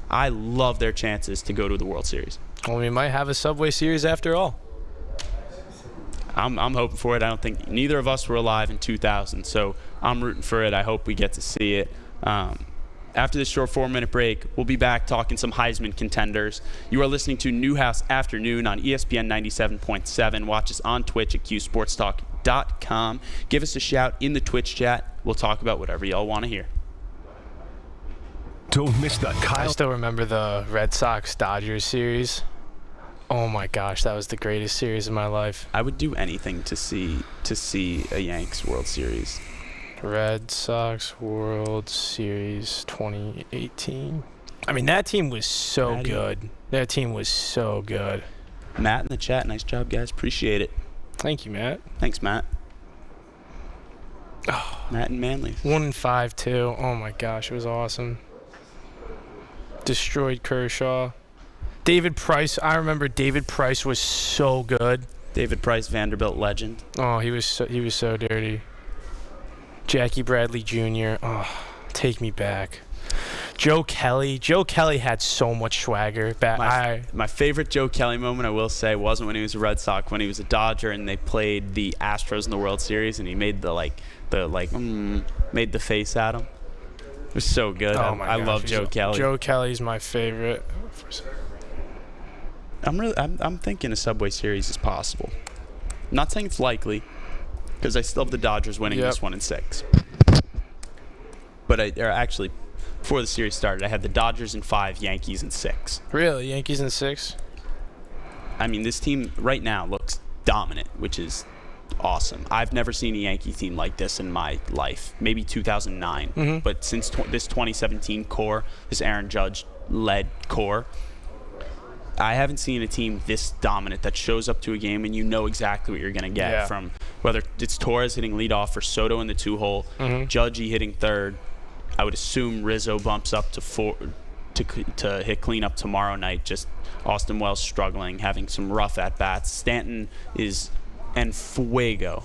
Speaker 2: I love their chances to go to the World Series.
Speaker 4: Well, we might have a Subway Series after all.
Speaker 2: I'm hoping for it. I don't think neither of us were alive in 2000, so I'm rooting for it. I hope we get to see it. After this short 4-minute break, we'll be back talking some Heisman contenders. You are listening to Newhouse Afternoon on ESPN 97.7. Watch us on Twitch at qsportstalk.com. Give us a shout in the Twitch chat. We'll talk about whatever y'all want to hear.
Speaker 3: Don't miss the Kyle.
Speaker 4: I still remember the Red Sox-Dodgers series. Oh my gosh, that was the greatest series of my life.
Speaker 2: I would do anything to see a Yanks World Series.
Speaker 4: Red Sox World Series 2018. That team was so good. That team was so good.
Speaker 2: Matt in the chat, nice job, guys. Appreciate it.
Speaker 4: Thank you, Matt.
Speaker 2: Thanks, Matt. Matt and Manley.
Speaker 4: 1-5 too. Oh my gosh, it was awesome. Destroyed Kershaw. David Price. I remember David Price was so good.
Speaker 2: David Price, Vanderbilt legend.
Speaker 4: Oh, he was so dirty. Jackie Bradley Jr. Oh, take me back. Joe Kelly. Joe Kelly had so much swagger.
Speaker 2: My favorite Joe Kelly moment, I will say, wasn't when he was a Red Sox. When he was a Dodger and they played the Astros in the World Series, and he made made the face at him. It was so good. I love Joe Kelly.
Speaker 4: Joe Kelly's my favorite.
Speaker 2: I'm thinking a Subway Series is possible. I'm not saying it's likely, because I still have the Dodgers winning this one in 6. But actually, before the series started, I had the Dodgers in 5, Yankees in 6.
Speaker 4: Really? Yankees in 6?
Speaker 2: This team right now looks dominant, which is awesome. I've never seen a Yankee team like this in my life. Maybe 2009. But since this 2017 core, this Aaron Judge-led core, I haven't seen a team this dominant that shows up to a game and you know exactly what you're going to get from whether it's Torres hitting leadoff or Soto in the 2-hole, Judgey hitting third. I would assume Rizzo bumps up to to hit cleanup tomorrow night. Just Austin Wells struggling, having some rough at-bats. Stanton is en fuego.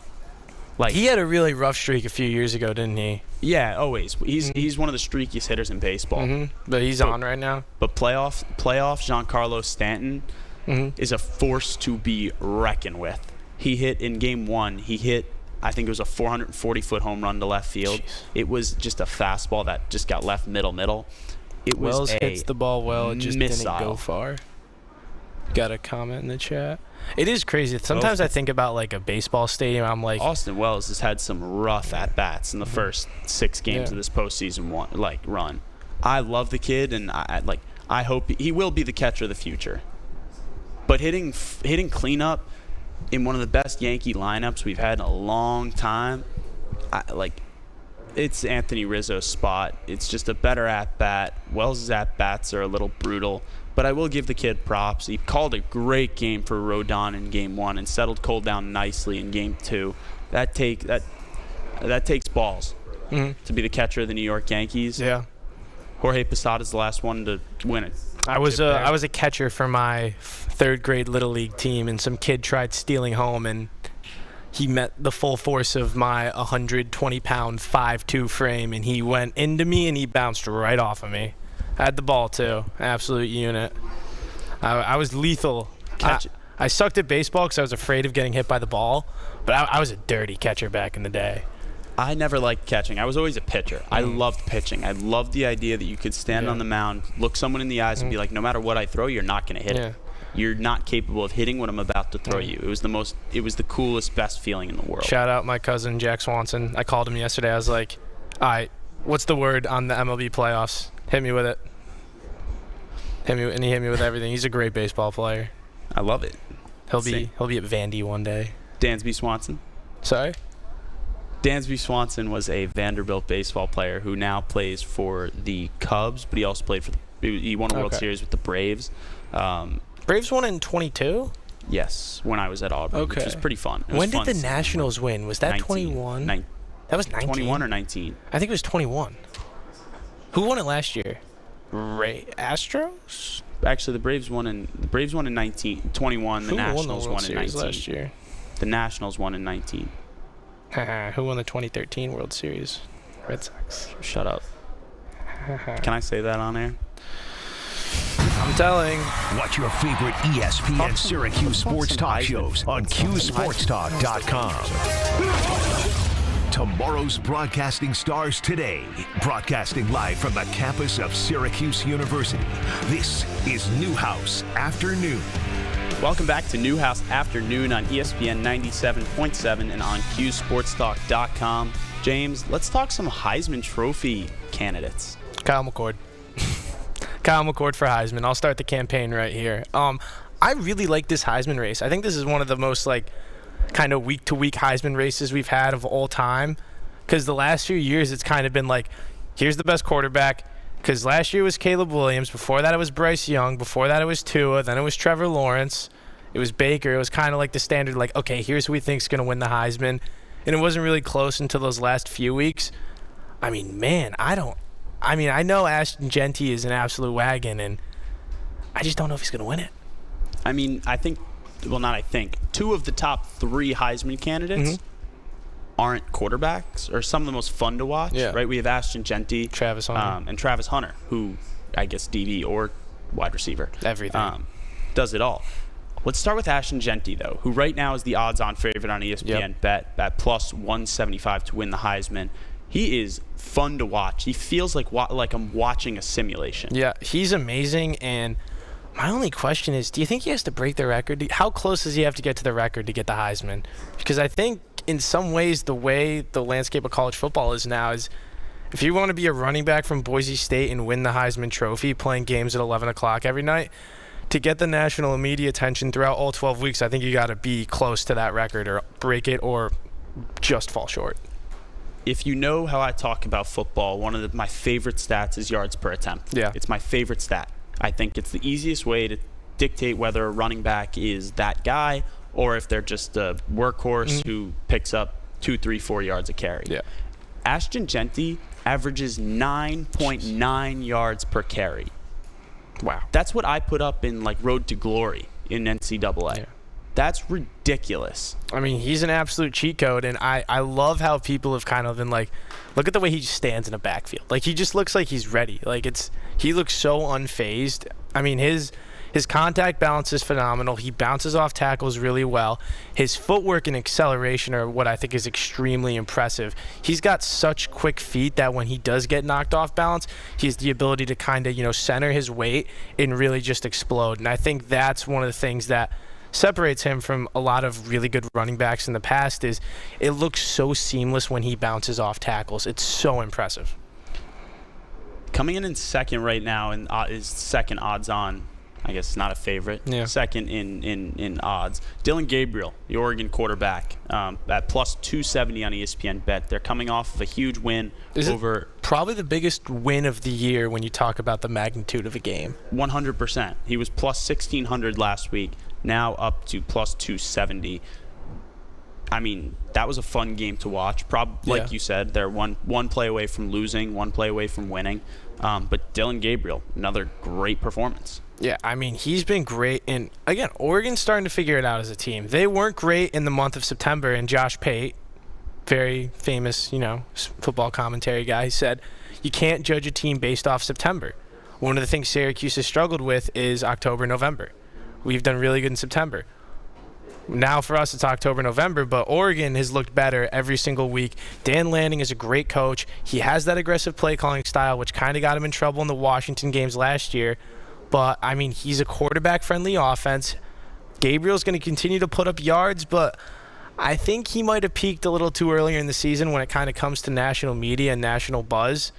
Speaker 2: Like,
Speaker 4: he had a really rough streak a few years ago, didn't he?
Speaker 2: Yeah, always. He's one of the streakiest hitters in baseball.
Speaker 4: But he's on right now.
Speaker 2: But playoff Giancarlo Stanton is a force to be reckoned with. He hit in Game 1. He hit, I think it was a 440-foot home run to left field.
Speaker 4: Jeez.
Speaker 2: It was just a fastball that just got left middle. It was
Speaker 4: Wells hits the ball well. It just
Speaker 2: missile.
Speaker 4: didn't go far. Got a comment in the chat. It is crazy. Sometimes I think about like a baseball stadium. I'm like,
Speaker 2: Austin Wells has had some rough at-bats in the first 6 games of this postseason run. I love the kid, and I hope he will be the catcher of the future. But hitting cleanup in one of the best Yankee lineups we've had in a long time, it's Anthony Rizzo's spot. It's just a better at-bat. Wells' at-bats are a little brutal. But I will give the kid props. He called a great game for Rodon in Game 1 and settled Cole down nicely in Game 2. That takes balls to be the catcher of the New York Yankees.
Speaker 4: yeah.
Speaker 2: Jorge Posada's the last one to win it.
Speaker 4: I was a catcher for my 3rd grade Little League team, and some kid tried stealing home, and he met the full force of my 120-pound 5'2" frame, and he went into me, and he bounced right off of me. I had the ball, too. Absolute unit. I was lethal. I sucked at baseball because I was afraid of getting hit by the ball, but I was a dirty catcher back in the day.
Speaker 2: I never liked catching. I was always a pitcher. I loved pitching. I loved the idea that you could stand on the mound, look someone in the eyes, and be like, no matter what I throw, you're not going to hit it. You're not capable of hitting what I'm about to throw you. It was the coolest, best feeling in the world.
Speaker 4: Shout out my cousin, Jack Swanson. I called him yesterday. I was like, all right, what's the word on the MLB playoffs? Hit me with it. And he hit me with everything. He's a great baseball player.
Speaker 2: I love it.
Speaker 4: He'll be at Vandy one day.
Speaker 2: Dansby Swanson.
Speaker 4: Sorry?
Speaker 2: Dansby Swanson was a Vanderbilt baseball player who now plays for the Cubs, but he also played he won a World Series with the Braves.
Speaker 4: Braves won in 22?
Speaker 2: Yes, when I was at Auburn, which was pretty fun.
Speaker 4: When did the Nationals win? Was that 21? That was 19.
Speaker 2: 21 or 19?
Speaker 4: I think it was 21. Who won it last year? Astros?
Speaker 2: Actually, the Braves won in 21. The Nationals won in 19
Speaker 4: last year.
Speaker 2: The Nationals won in 19.
Speaker 4: Who won the 2013 World Series? Red Sox.
Speaker 2: Shut up. Can I say that on air?
Speaker 4: I'm telling.
Speaker 3: Watch your favorite ESPN Syracuse sports talk shows on QSportsTalk.com. Tomorrow's broadcasting stars today, broadcasting live from the campus of Syracuse University. This is Newhouse Afternoon.
Speaker 2: Welcome back to Newhouse Afternoon on ESPN 97.7 and on QSportsTalk.com. James, let's talk some Heisman Trophy candidates.
Speaker 4: Kyle McCord. Kyle McCord for Heisman. I'll start the campaign right here. I really like this Heisman race. I think this is one of the most kind of week-to-week Heisman races we've had of all time, because the last few years it's kind of been like, here's the best quarterback, because last year was Caleb Williams, before that it was Bryce Young, before that it was Tua, then it was Trevor Lawrence, it was Baker. It was kind of like the standard, okay, here's who we think's going to win the Heisman, and it wasn't really close until those last few weeks. I mean, man, I know Ashton Genty is an absolute wagon, and I just don't know if he's going to win it.
Speaker 2: I mean, two of the top 3 Heisman candidates aren't quarterbacks, or some of the most fun to watch, right? We have Ashton Genty,
Speaker 4: Travis Hunter,
Speaker 2: and Travis Hunter, who I guess DB or wide receiver.
Speaker 4: Everything.
Speaker 2: Does it all. Let's start with Ashton Genty, though, who right now is the odds-on favorite on ESPN Bet at plus 175 to win the Heisman. He is fun to watch. He feels like I'm watching a simulation.
Speaker 4: Yeah, he's amazing, and my only question is, do you think he has to break the record? How close does he have to get to the record to get the Heisman? Because I think in some ways the way the landscape of college football is now is, if you want to be a running back from Boise State and win the Heisman Trophy playing games at 11 o'clock every night, to get the national media attention throughout all 12 weeks, I think you got to be close to that record or break it or just fall short.
Speaker 2: If you know how I talk about football, one of my favorite stats is yards per attempt.
Speaker 4: Yeah.
Speaker 2: It's my favorite stat. I think it's the easiest way to dictate whether a running back is that guy or if they're just a workhorse who picks up 2, 3, 4 yards a carry.
Speaker 4: Yeah.
Speaker 2: Ashton Genty averages 9.9 yards per carry.
Speaker 4: Wow.
Speaker 2: That's what I put up in, like, Road to Glory in NCAA.
Speaker 4: Yeah.
Speaker 2: That's ridiculous.
Speaker 4: I mean, he's an absolute cheat code, and I love how people have kind of been like, look at the way he just stands in a backfield. Like, he just looks like he's ready. Like, he looks so unfazed. I mean, his contact balance is phenomenal. He bounces off tackles really well. His footwork and acceleration are what I think is extremely impressive. He's got such quick feet that when he does get knocked off balance, he has the ability to kind of, center his weight and really just explode. And I think that's one of the things that separates him from a lot of really good running backs in the past is it looks so seamless when he bounces off tackles. It's so impressive.
Speaker 2: Coming in second right now and is second odds on. I guess not a favorite.
Speaker 4: Yeah.
Speaker 2: Second in odds. Dillon Gabriel, the Oregon quarterback, at plus 270 on ESPN Bet. They're coming off of a huge win over.
Speaker 4: Probably the biggest win of the year when you talk about the magnitude of a game.
Speaker 2: 100%. He was plus 1,600 last week. Now up to plus 270. I mean, that was a fun game to watch. Like you said, they're one play away from losing, one play away from winning. But Dillon Gabriel, another great performance.
Speaker 4: Yeah, I mean, he's been great. And, again, Oregon's starting to figure it out as a team. They weren't great in the month of September, and Josh Pate, very famous, football commentary guy, he said, you can't judge a team based off September. One of the things Syracuse has struggled with is October, November. We've done really good in September. Now for us, it's October, November, but Oregon has looked better every single week. Dan Lanning is a great coach. He has that aggressive play calling style, which kind of got him in trouble in the Washington games last year. But, I mean, he's a quarterback-friendly offense. Gabriel's going to continue to put up yards, but I think he might have peaked a little too earlier in the season when it kind of comes to national media and national buzz.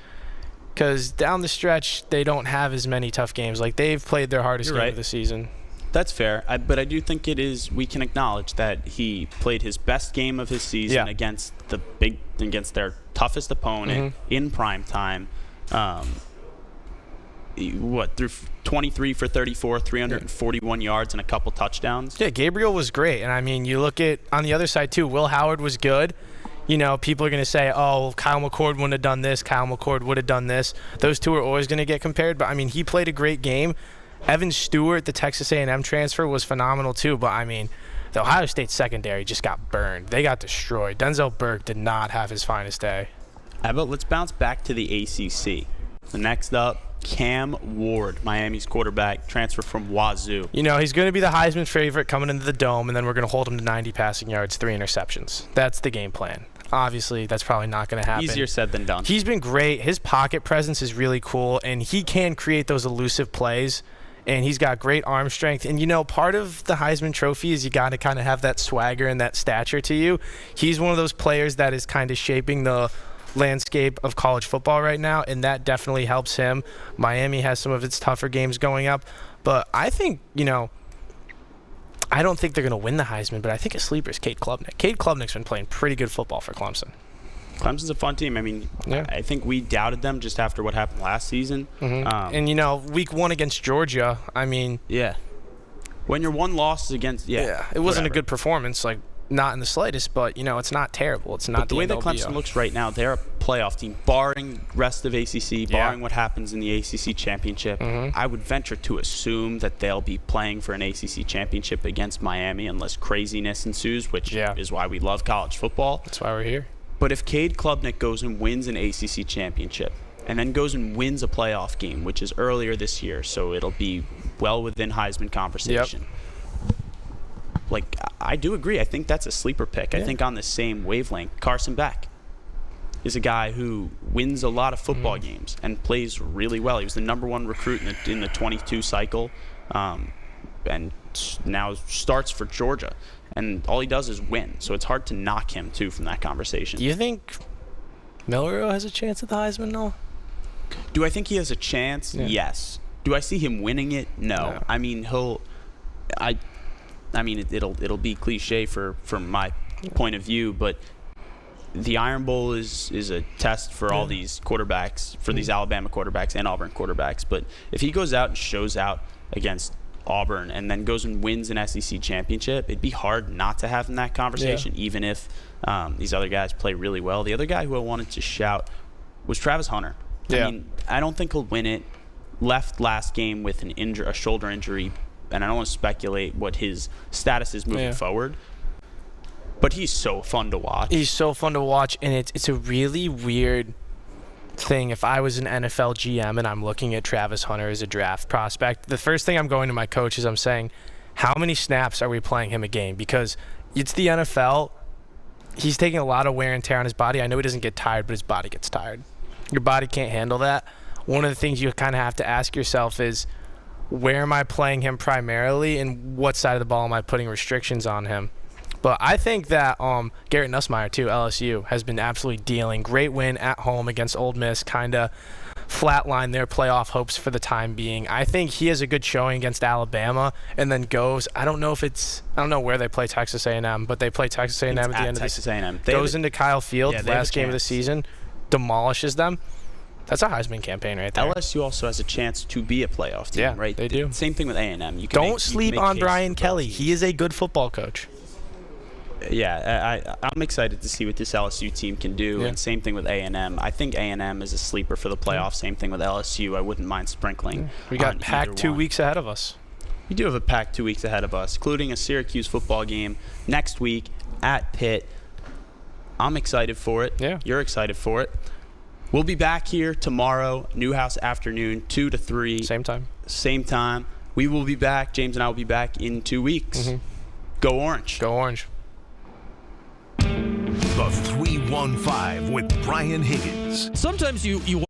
Speaker 4: Because down the stretch, they don't have as many tough games. Like, they've played their hardest game of the season.
Speaker 2: That's fair, but I do think we can acknowledge that he played his best game of his season against their toughest opponent in prime time. Through 23 for 34, 341 yards and a couple touchdowns.
Speaker 4: Yeah, Gabriel was great. And, I mean, you look at on the other side, too, Will Howard was good. People are going to say, oh, Kyle McCord wouldn't have done this, Kyle McCord would have done this. Those two are always going to get compared. But, I mean, he played a great game. Evan Stewart, the Texas A&M transfer, was phenomenal, too. But, I mean, the Ohio State secondary just got burned. They got destroyed. Denzel Burke did not have his finest day.
Speaker 2: How about let's bounce back to the ACC. The next up, Cam Ward, Miami's quarterback, transfer from Wazoo.
Speaker 4: He's going to be the Heisman favorite coming into the Dome, and then we're going to hold him to 90 passing yards, 3 interceptions. That's the game plan. Obviously, that's probably not going to happen.
Speaker 2: Easier said than done.
Speaker 4: He's been great. His pocket presence is really cool, and he can create those elusive plays. And he's got great arm strength. And, part of the Heisman Trophy is you got to kind of have that swagger and that stature to you. He's one of those players that is kind of shaping the landscape of college football right now, and that definitely helps him. Miami has some of its tougher games going up. But I think, I don't think they're going to win the Heisman, but I think a sleeper is Cade Klubnik. Cade Klubnik's been playing pretty good football for Clemson.
Speaker 2: Clemson's a fun team. I mean, I think we doubted them just after what happened last season.
Speaker 4: And, week 1 against Georgia, I mean.
Speaker 2: Yeah. When your one loss is against,
Speaker 4: it wasn't a good performance, like, not in the slightest, but, it's not terrible. It's not
Speaker 2: the way that Clemson looks right now, they're a playoff team, barring rest of ACC, barring what happens in the ACC championship. I would venture to assume that they'll be playing for an ACC championship against Miami unless craziness ensues, which is why we love college football.
Speaker 4: That's why we're here.
Speaker 2: But if Cade Klubnik goes and wins an ACC championship and then goes and wins a playoff game, which is earlier this year, so it'll be well within Heisman conversation. Like, I do agree. I think that's a sleeper pick. I think on the same wavelength, Carson Beck is a guy who wins a lot of football games and plays really well. He was the #1 recruit in the 22 cycle and now starts for Georgia. And all he does is win. So it's hard to knock him, too, from that conversation.
Speaker 4: Do you think Milroe has a chance at the Heisman, though?
Speaker 2: Do I think he has a chance? Yeah. Yes. Do I see him winning it? No. I mean, it'll be cliche from my point of view, but the Iron Bowl is a test for all these quarterbacks, for these Alabama quarterbacks and Auburn quarterbacks. But if he goes out and shows out against Auburn and then goes and wins an SEC championship, it'd be hard not to have in that conversation, even if these other guys play really well. The other guy who I wanted to shout was Travis Hunter. I mean, I don't think he'll win it. left last game with a shoulder injury, and I don't want to speculate what his status is moving forward. But he's so fun to watch.
Speaker 4: He's so fun to watch, and it's a really weird thing. If I was an NFL GM and I'm looking at Travis Hunter as a draft prospect, the first thing I'm going to my coach is I'm saying, how many snaps are we playing him a game? Because it's the NFL. He's taking a lot of wear and tear on his body. I know he doesn't get tired, but his body gets tired. Your body can't handle that. One of the things you kind of have to ask yourself is, where am I playing him primarily, and what side of the ball am I putting restrictions on him? But I think that Garrett Nussmeier, too, LSU, has been absolutely dealing. Great win at home against Ole Miss, kind of flatline their playoff hopes for the time being. I think he has a good showing against Alabama, and then goes, I don't know where they play Texas A&M, but they play Texas A&M at the end of the season. Goes into Kyle Field, last game of the season, demolishes them. That's a Heisman campaign right there.
Speaker 2: LSU also has a chance to be a playoff team, right?
Speaker 4: They do.
Speaker 2: Same thing with A&M.
Speaker 4: Don't sleep on Brian Kelly. He is a good football coach.
Speaker 2: Yeah, I'm excited to see what this LSU team can do, and same thing with A&M. I think A&M is a sleeper for the playoffs. Same thing with LSU. I wouldn't mind sprinkling.
Speaker 4: We got packed 2 weeks ahead of us.
Speaker 2: We do have a packed 2 weeks ahead of us, including a Syracuse football game next week at Pitt. I'm excited for it.
Speaker 4: Yeah.
Speaker 2: You're excited for it. We'll be back here tomorrow, Newhouse afternoon, 2 to 3. Same time. We will be back. James and I will be back in 2 weeks. Go Orange.
Speaker 4: Go Orange.
Speaker 3: The 315 with Brian Higgins.
Speaker 5: Sometimes you